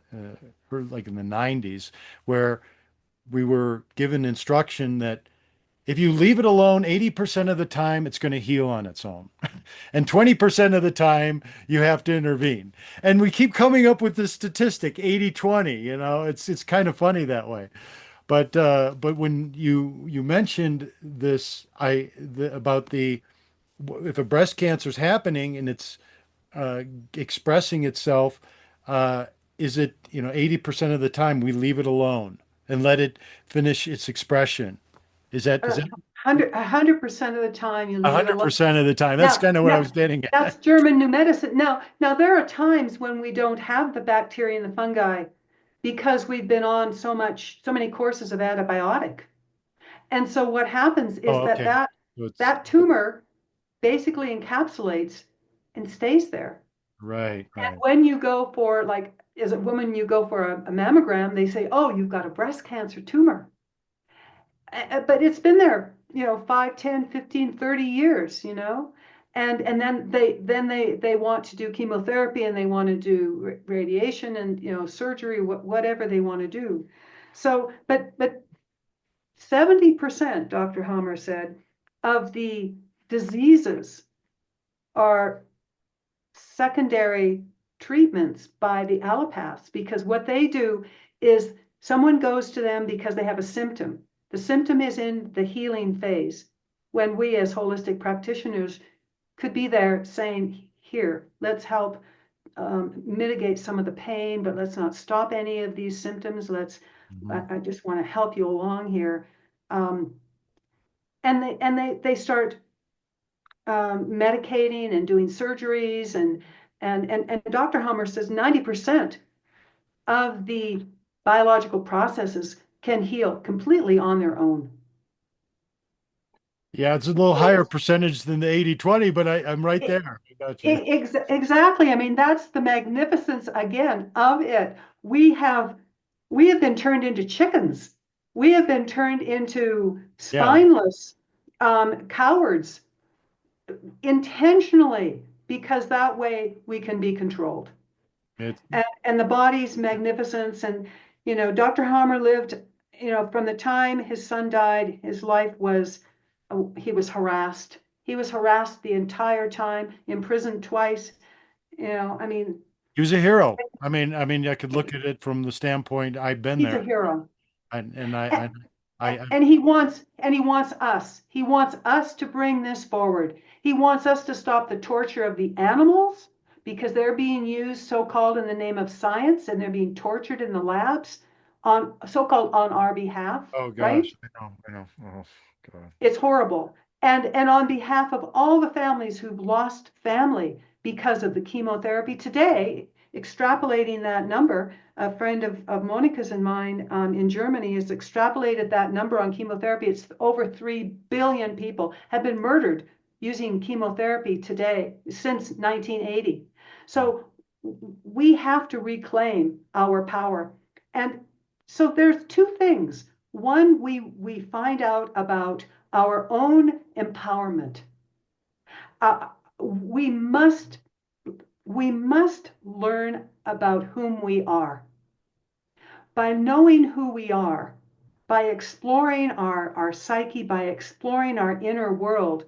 like in the 90s, where we were given instruction that if you leave it alone 80% of the time, it's going to heal on its own. And 20% of the time, you have to intervene. And we keep coming up with this statistic, 80-20. It's kind of funny that way. But when you mentioned this, about the if a breast cancer is happening and it's uh, expressing itself, uh, is it 80% of the time we leave it alone and let it finish its expression? Is that 100% of the time you leave it alone. 100% of the time? That's Now, kind of what I now was getting at. that's German new medicine. Now there are times when we don't have the bacteria and the fungi because we've been on so many courses of antibiotic. And so what happens is Oh, okay. So it's that tumor basically encapsulates and stays there. right, And right. when you go for, like, as a woman, you go for a mammogram, they say, oh, you've got a breast cancer tumor. But it's been there, 5, 10, 15, 30 years, and then they want to do chemotherapy, and they want to do radiation, and surgery, whatever they want to do. So, but 70%, Dr. Hammer said, of the diseases are secondary treatments by the allopaths, because what they do is someone goes to them because they have a symptom. The symptom is in the healing phase, when we as holistic practitioners could be there saying, here, let's help mitigate some of the pain, but let's not stop any of these symptoms. Mhm. I just want to help you along here. Um, and they start medicating and doing surgeries, and Dr. Hummer says 90% of the biological processes can heal completely on their own. Yeah, it's a little So higher percentage than the 80/20, but I'm right it, there. I got you. exactly. I mean, that's the magnificence again of it. We have been turned into chickens. We have been turned into Yeah, spineless cowards intentionally, because that way we can be controlled. it And the body's magnificence. And, Dr. Hammer lived, from the time his son died, his life was, he was harassed. He was harassed the entire time, imprisoned twice. I mean, he was a hero. I mean, I could look at it from the standpoint I've been he's there, a hero. and I And he wants us to bring this forward. He wants us to stop the torture of the animals, because they're being used so-called in the name of science, and they're being tortured in the labs on so-called on our behalf, oh right? gosh, I know. Oh God. It's horrible. And on behalf of all the families who've lost family because of the chemotherapy today, extrapolating that number, a friend of Monica's and mine in Germany has extrapolated that number on chemotherapy. It's over 3 billion people have been murdered using chemotherapy today since 1980. So we have to reclaim our power. And so there's two things. One, we find out about our own empowerment. Uh, we must we must learn about whom we are. By knowing who we are, by exploring our psyche, by exploring our inner world,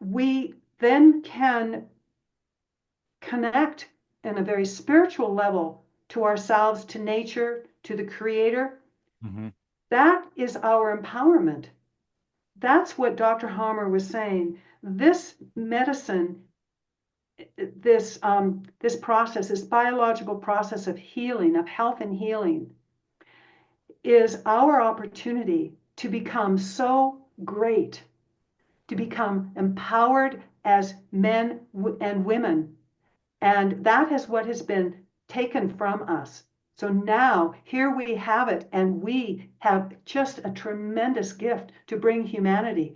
we then can connect in a very spiritual level to ourselves, to nature, to the creator. Hmm. That is our empowerment. That's what Dr. Hammer was saying. This medicine, this process, this biological process of healing, of health and healing, is our opportunity to become so great, to become empowered as men and women. And that is what has been taken from us. So now here we have it, and we have just a tremendous gift to bring humanity.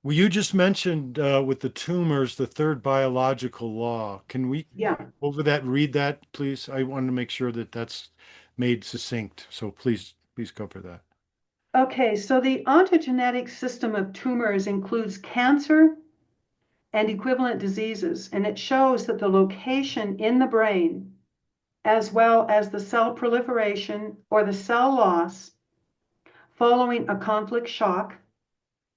Well, you just mentioned with the tumors, the third biological law. Can we Yeah. over that read that, please? I want to make sure that that's made succinct. So please cover that. Okay, so the ontogenetic system of tumors includes cancer and equivalent diseases, and it shows that the location in the brain, as well as the cell proliferation or the cell loss following a conflict shock,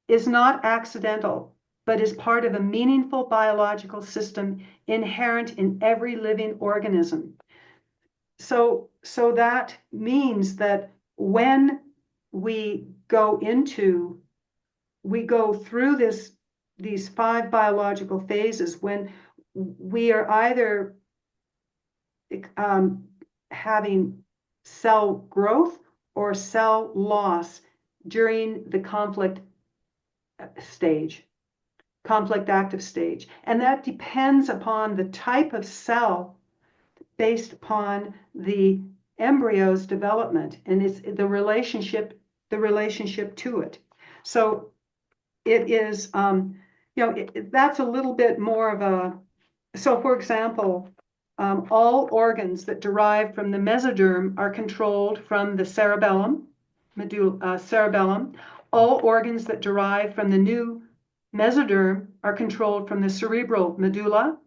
is not accidental, but is part of a meaningful biological system inherent in every living organism. So that means that when we go into we go through these 5 biological phases, when we are either um, having cell growth or cell loss during the stage, conflict active stage. And that depends upon the type of cell based upon the embryo's development and it's the relationship to it. So it is, that's a little bit more of a, so for example, all organs that derive from the mesoderm are controlled from the cerebellum, cerebellum. All organs that derive from the new mesoderm are controlled from the cerebral medulla,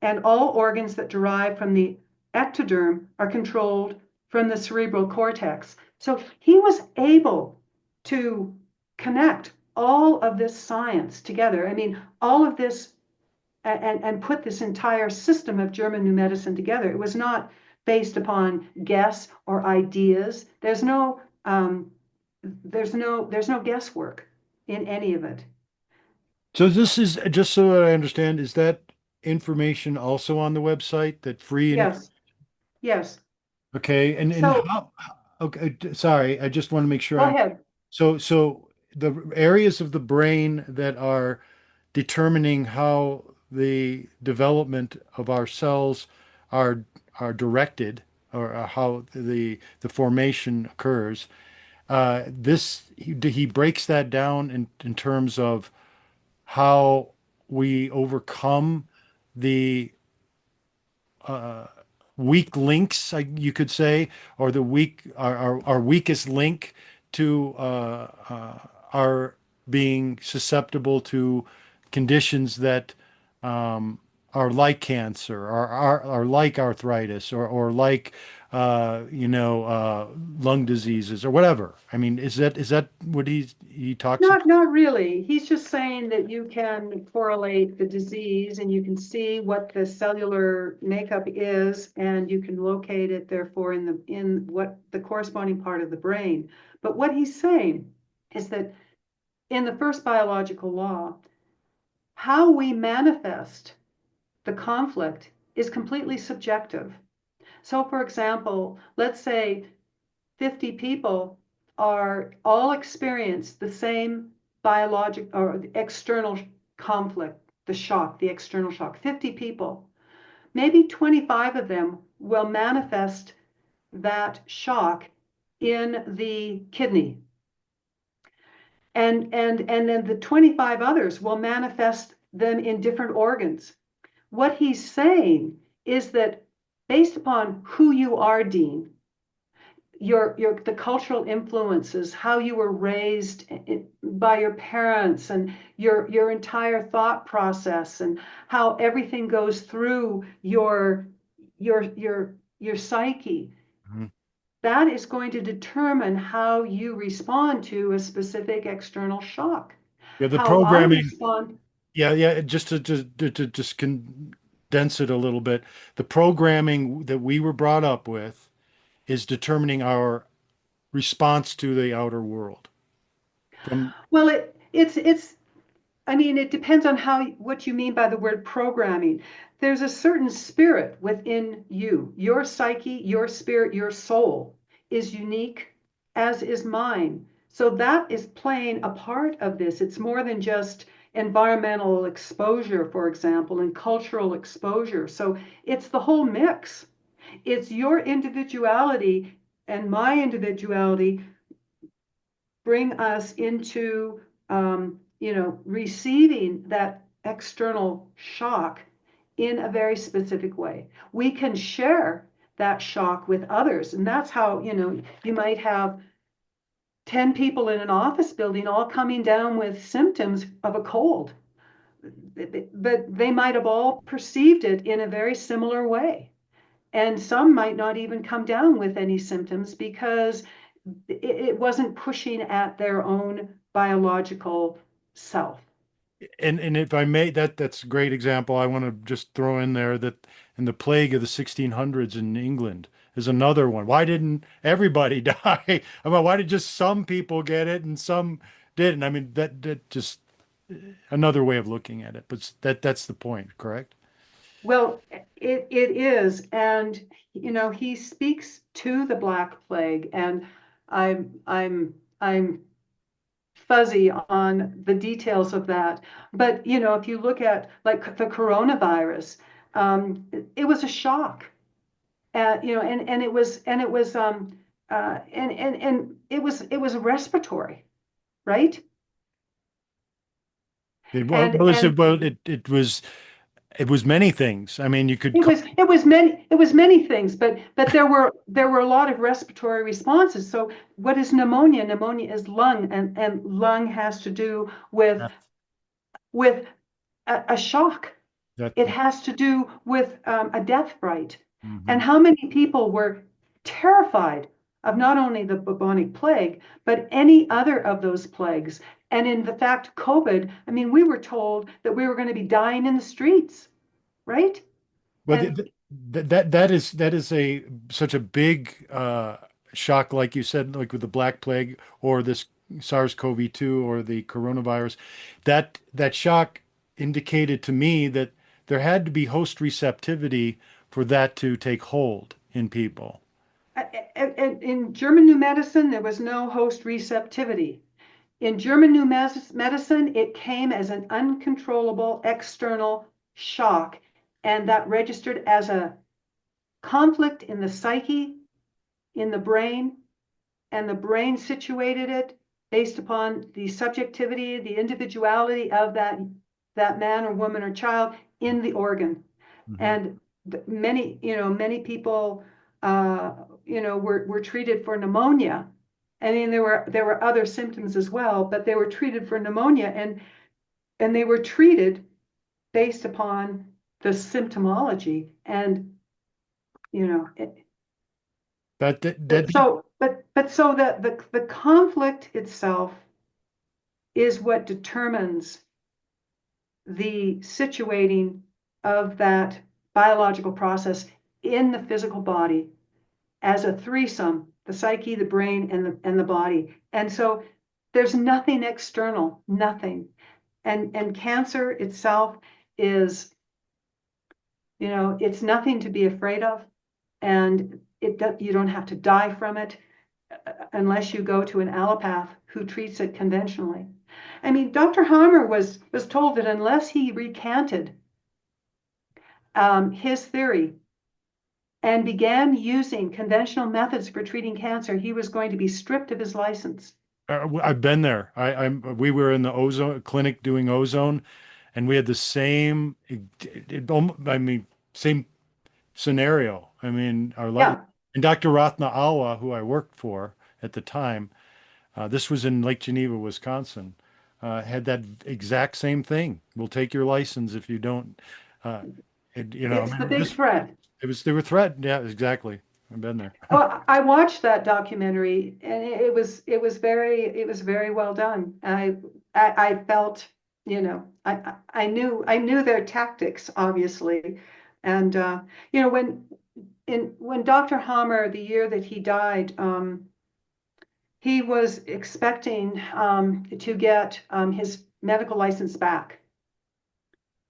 and all organs that derive from the ectoderm are controlled from the cerebral cortex. So he was able to connect all of this science together. I mean, all of this and put this entire system of German new medicine together. It was not based upon guess or ideas. There's no guesswork in any of it. So this is just so that I understand, is that information also on the website, that free info? Yes, yes. Okay, and So how, okay, sorry, I just want to make sure go I, ahead. so the areas of the brain that are determining how the development of our cells are directed, or how the formation occurs. This he breaks that down in terms of how we overcome the weak links, you could say, or the our weakest link to our being susceptible to conditions that are like cancer, or are like arthritis, or like lung diseases, or whatever. I mean, is that what he talks about? Not really. He's just saying that you can correlate the disease and you can see what the cellular makeup is, and you can locate it, therefore, in what the corresponding part of the brain. But what he's saying is that in the first biological law, how we manifest the conflict is completely subjective. So, for example, let's say 50 people are all experience the same biologic or external conflict, the external shock. 50 people, maybe 25 of them will manifest that shock in the kidney. And then the 25 others will manifest them in different organs. What he's saying is that based upon who you are, Dean, the cultural influences, how you were raised by your parents, and your entire thought process, and how everything goes through your psyche. Mhm. That is going to determine how you respond to a specific external shock. Yeah, the How I programming. respond. Yeah, yeah. Just to just condense it a little bit, the programming that we were brought up with is determining our response to the outer world. From Well, it's I mean, it depends on what you mean by the word programming. There's a certain spirit within you. Your psyche, your spirit, your soul is unique, as is mine. So that is playing a part of this. It's more than just environmental exposure, for example, and cultural exposure. So it's the whole mix. It's your individuality and my individuality bring us into receiving that external shock in a very specific way. We can share that shock with others, and that's how you might have 10 people in an office building all coming down with symptoms of a cold, but they might have all perceived it in a very similar way. And some might not even come down with any symptoms because it wasn't pushing at their own biological self. and if I may, that's a great example. I want to just throw in there that in the plague of the 1600s in England is another one. Why didn't everybody die? I mean, why did just some people get it and some didn't? I mean, that just another way of looking at it, but that's the point, correct? Well, it is. And, he speaks to the Black Plague, and I'm fuzzy on the details of that. But, if you look at like the coronavirus, it was a shock. and it was respiratory, right? What And was it? and Well, it was many things. I mean, you could it call was it was many things, but there were a lot of respiratory responses. So what is pneumonia? Pneumonia is lung, and lung has to do that, with a shock. that It has to do with a death fright. And mhm. how many people were terrified of not only the bubonic plague, but any other of those plagues? And in the fact, COVID, I mean, we were told that we were going to be dying in the streets, right? Well, And that is a such a big shock, like you said, like with the Black Plague or this SARS-CoV-2 or the coronavirus. That shock indicated to me that there had to be host receptivity for that to take hold in people. in German New Medicine, there was no host receptivity. In German New Medicine, it came as an uncontrollable external shock, and that registered as a conflict in the psyche, in the brain, and the brain situated it based upon the subjectivity, the individuality of that man or woman or child in the organ. Mhm. And many people, were treated for pneumonia. I mean, there were other symptoms as well, but they were treated for pneumonia, and they were treated based upon the symptomology. And you know, That so the conflict itself is what determines the situating of that biological process in the physical body as a threesome, the psyche, the brain, and the body. And so there's nothing external, nothing. And cancer itself is, it's nothing to be afraid of, and you don't have to die from it unless you go to an allopath who treats it conventionally. I mean, Dr. Hammer was told that unless he recanted his theory and began using conventional methods for treating cancer, he was going to be stripped of his license. I've been there. We were in the ozone clinic doing ozone, and we had the same, I mean, same scenario. I mean, Yeah, and Dr. Rathna Alwa, who I worked for at the time, this was in Lake Geneva, Wisconsin, had that exact same thing. We'll take your license if you don't. Uh, I it's the mean, big threat. they were threatened. Yeah, exactly. I've been there. Well, I watched that documentary, and it was very well done. I felt, I knew their tactics, obviously. And when Dr. Hammer, the year that he died, he was expecting to get his medical license back,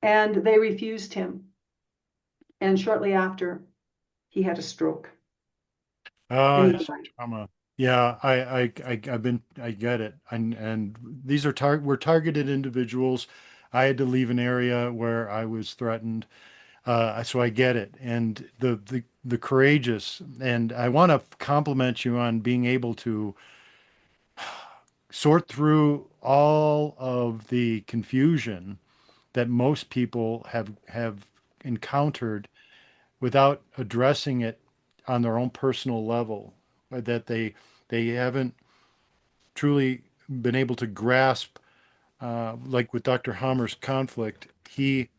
and they refused him. And shortly after, he had a stroke, and Oh, he it's died. trauma. Yeah, I get it. And these are we're targeted individuals. I had to leave an area where I was threatened. So I get it. And the courageous, and I want to compliment you on being able to sort through all of the confusion that most people have encountered without addressing it on their own personal level, that they haven't truly been able to grasp, like with Dr. Hammer's conflict, he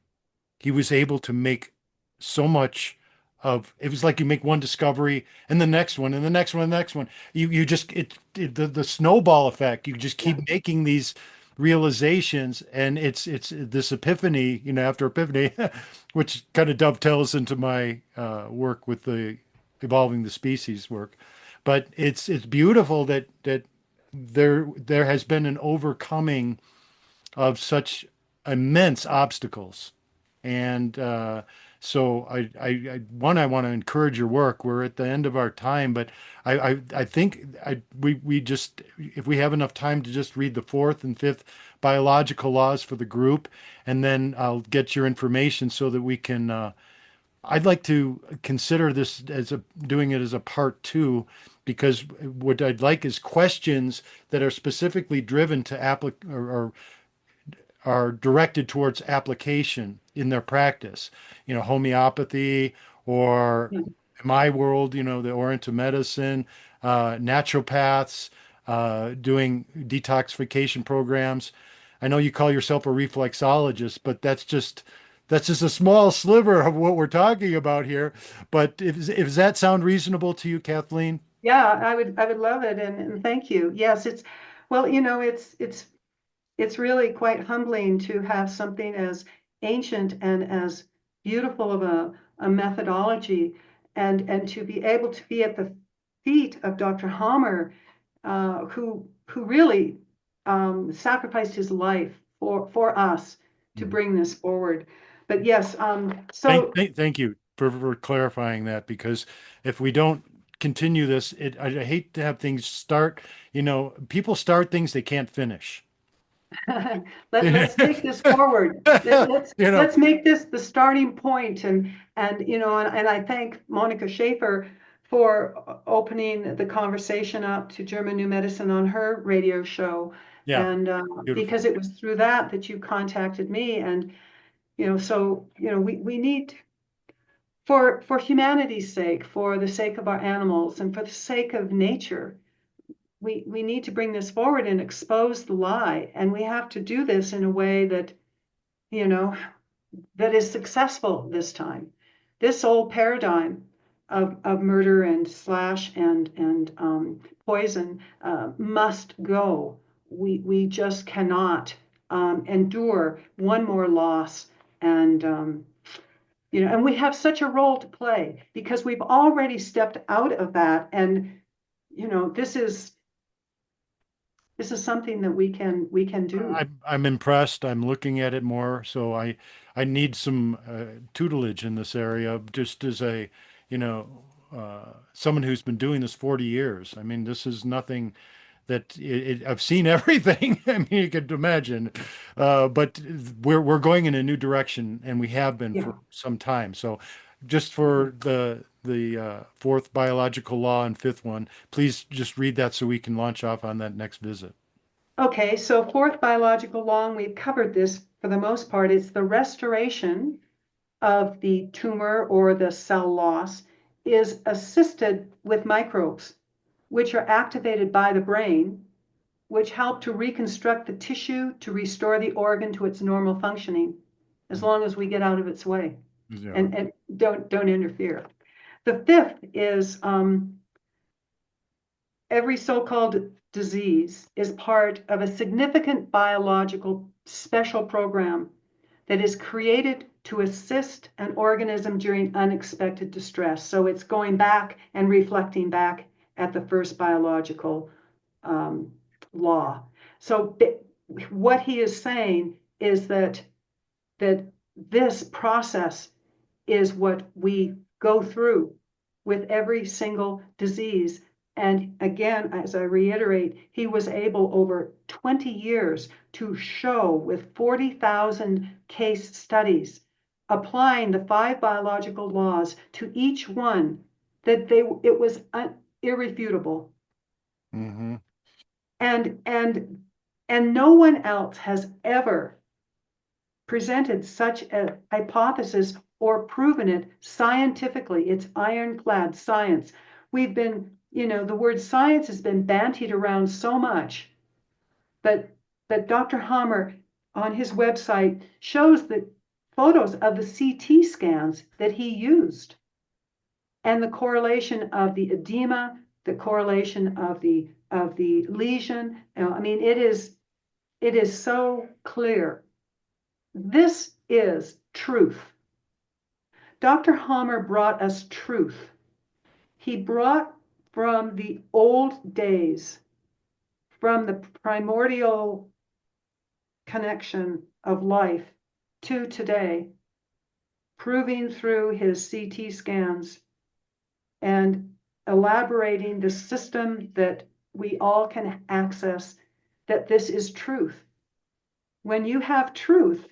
was able to make so much of it. Was like you make one discovery and the next one and the next one and the next one. You just the snowball effect. You just Yeah. keep making these realizations, and it's this epiphany, after epiphany, which kind of dovetails into my work with the evolving the species work. But it's beautiful that there has been an overcoming of such immense obstacles. And so I want to encourage your work. We're at the end of our time, but I think we just, if we have enough time to just read the fourth and fifth biological laws for the group, and then I'll get your information so that we can I'd like to consider this as doing it as a part two, because what I'd like is questions that are specifically driven to or are directed towards application in their practice. Homeopathy, or Yeah. in my world, the Oriental medicine, naturopaths, doing detoxification programs. I know you call yourself a reflexologist, but that's just a small sliver of what we're talking about here. But if does that sound reasonable to you, Kathleen? Yeah, I would love it, and thank you. Yes, well, it's really quite humbling to have something as ancient and as beautiful of a methodology, and to be able to be at the feet of Dr. Hammer, who really sacrificed his life for us to Mhm. bring this forward. But yes, Thank, so thank, thank you for clarifying that, because if we don't continue this, I hate to have things start, people start things they can't finish. let's take this forward. Let's You know, let's make this the starting point, and I thank Monica Schaefer for opening the conversation up to German New Medicine on her radio show, yeah, and beautiful. because it was through that you contacted me, and so we need, for humanity's sake, for the sake of our animals, and for the sake of nature. We need to bring this forward and expose the lie. And we have to do this in a way you know, that is successful this time. This old paradigm of murder and slash and poison must go. We just cannot endure one more loss. And we have such a role to play because we've already stepped out of that. And, this is something that we can do. I'm impressed. I'm looking at it more, so I need some tutelage in this area, just as someone who's been doing this 40 years. I mean, this is nothing I've seen everything. I mean, you could imagine, but we're going in a new direction, and we have been Yeah. for some time. So, just for the fourth biological law and fifth one, please just read that so we can launch off on that next visit. Okay, so fourth biological law, and we've covered this for the most part, it's the restoration of the tumor or the cell loss is assisted with microbes, which are activated by the brain, which help to reconstruct the tissue to restore the organ to its normal functioning, as long as we get out of its way Yeah. and don't interfere. The fifth is every so-called disease is part of a significant biological special program that is created to assist an organism during unexpected distress. So it's going back and reflecting back at the first biological um, law. So what he is saying is that this process is what we go through with every single disease. And again, as I reiterate, he was able over 20 years to show with 40,000 case studies, applying the 5 biological laws to each one, that it was irrefutable. Hmm. And and no one else has ever presented such a hypothesis or proven it scientifically. It's ironclad science. The word science has been bantied around so much, but Dr. Hammer on his website shows the photos of the CT scans that he used and the correlation of the edema, the correlation of the lesion. I mean, it is so clear. This is truth. Dr. Hammer brought us truth. He brought from the old days, from the primordial connection of life to today, proving through his CT scans and elaborating the system that we all can access, that this is truth. When you have truth,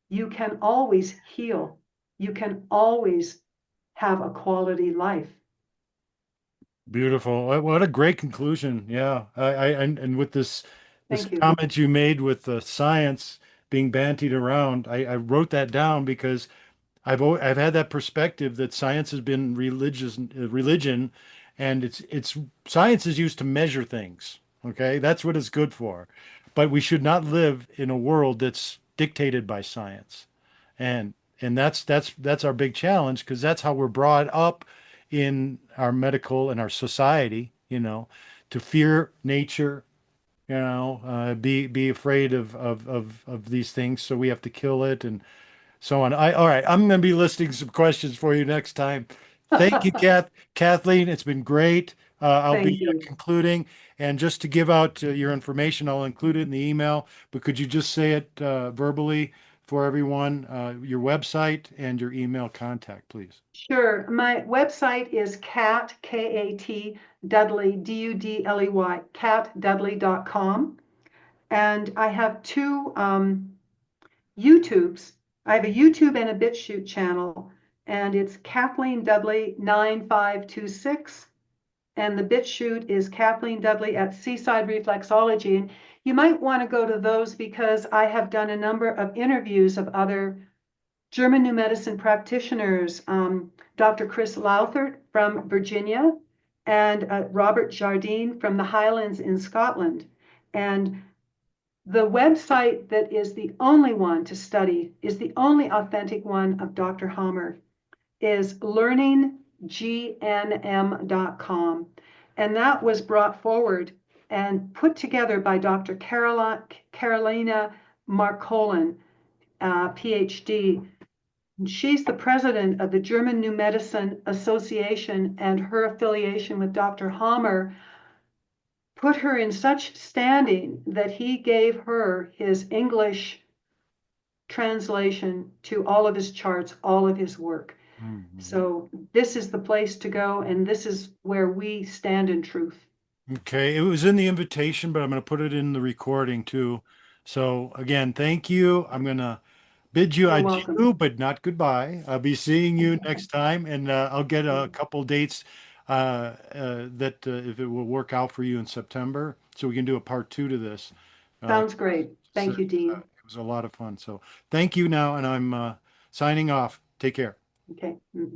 you can always heal. you can always have a quality life. Beautiful. What a great conclusion. Yeah. And with this Thank you. comment you made with the science being bantied around, I wrote that down because I've had that perspective that science has been religion, and it's science is used to measure things. Okay, that's what it's good for. But we should not live in a world that's dictated by science, and that's our big challenge because that's how we're brought up in our medical and our society. To fear nature, be afraid of these things, so we have to kill it and so on. All right. I'm going to be listing some questions for you next time. Thank you, Kathleen. It's been great. I'll Thank be you. concluding, and just to give out your information, I'll include it in the email. But could you just say it verbally for everyone? Your website and your email contact, please. Sure. My website is Kat, K-A-T, Dudley, D-U-D-L-E-Y, katdudley.com. And I have two YouTubes. I have a YouTube and a BitChute channel, and it's Kathleen Dudley 9526. And the BitChute is Kathleen Dudley at Seaside Reflexology. And you might want to go to those because I have done a number of interviews of other German New Medicine practitioners, Dr. Chris Lauthert from Virginia and Robert Jardine from the Highlands in Scotland. And the website that is the only one to study, is the only authentic one of Dr. Hammer, is learninggnm.com. And that was brought forward and put together by Dr. Caroline Markolin, PhD. She's the president of the German New Medicine Association, and her affiliation with Dr. Hammer put her in such standing that he gave her his English translation to all of his charts, all of his work. Mhm. So this is the place to go, and this is where we stand in truth. Okay, it was in the invitation, but I'm going to put it in the recording too. So again, thank you. I'm going to bid you You're welcome. adieu, but not goodbye. I'll be seeing you next time, and I'll get a couple dates that if it will work out for you in September, so we can do a part two to this. Uh, Sounds great. so, Thank you, Dean. it was a lot of fun. So thank you now, and I'm signing off. Take care. Okay.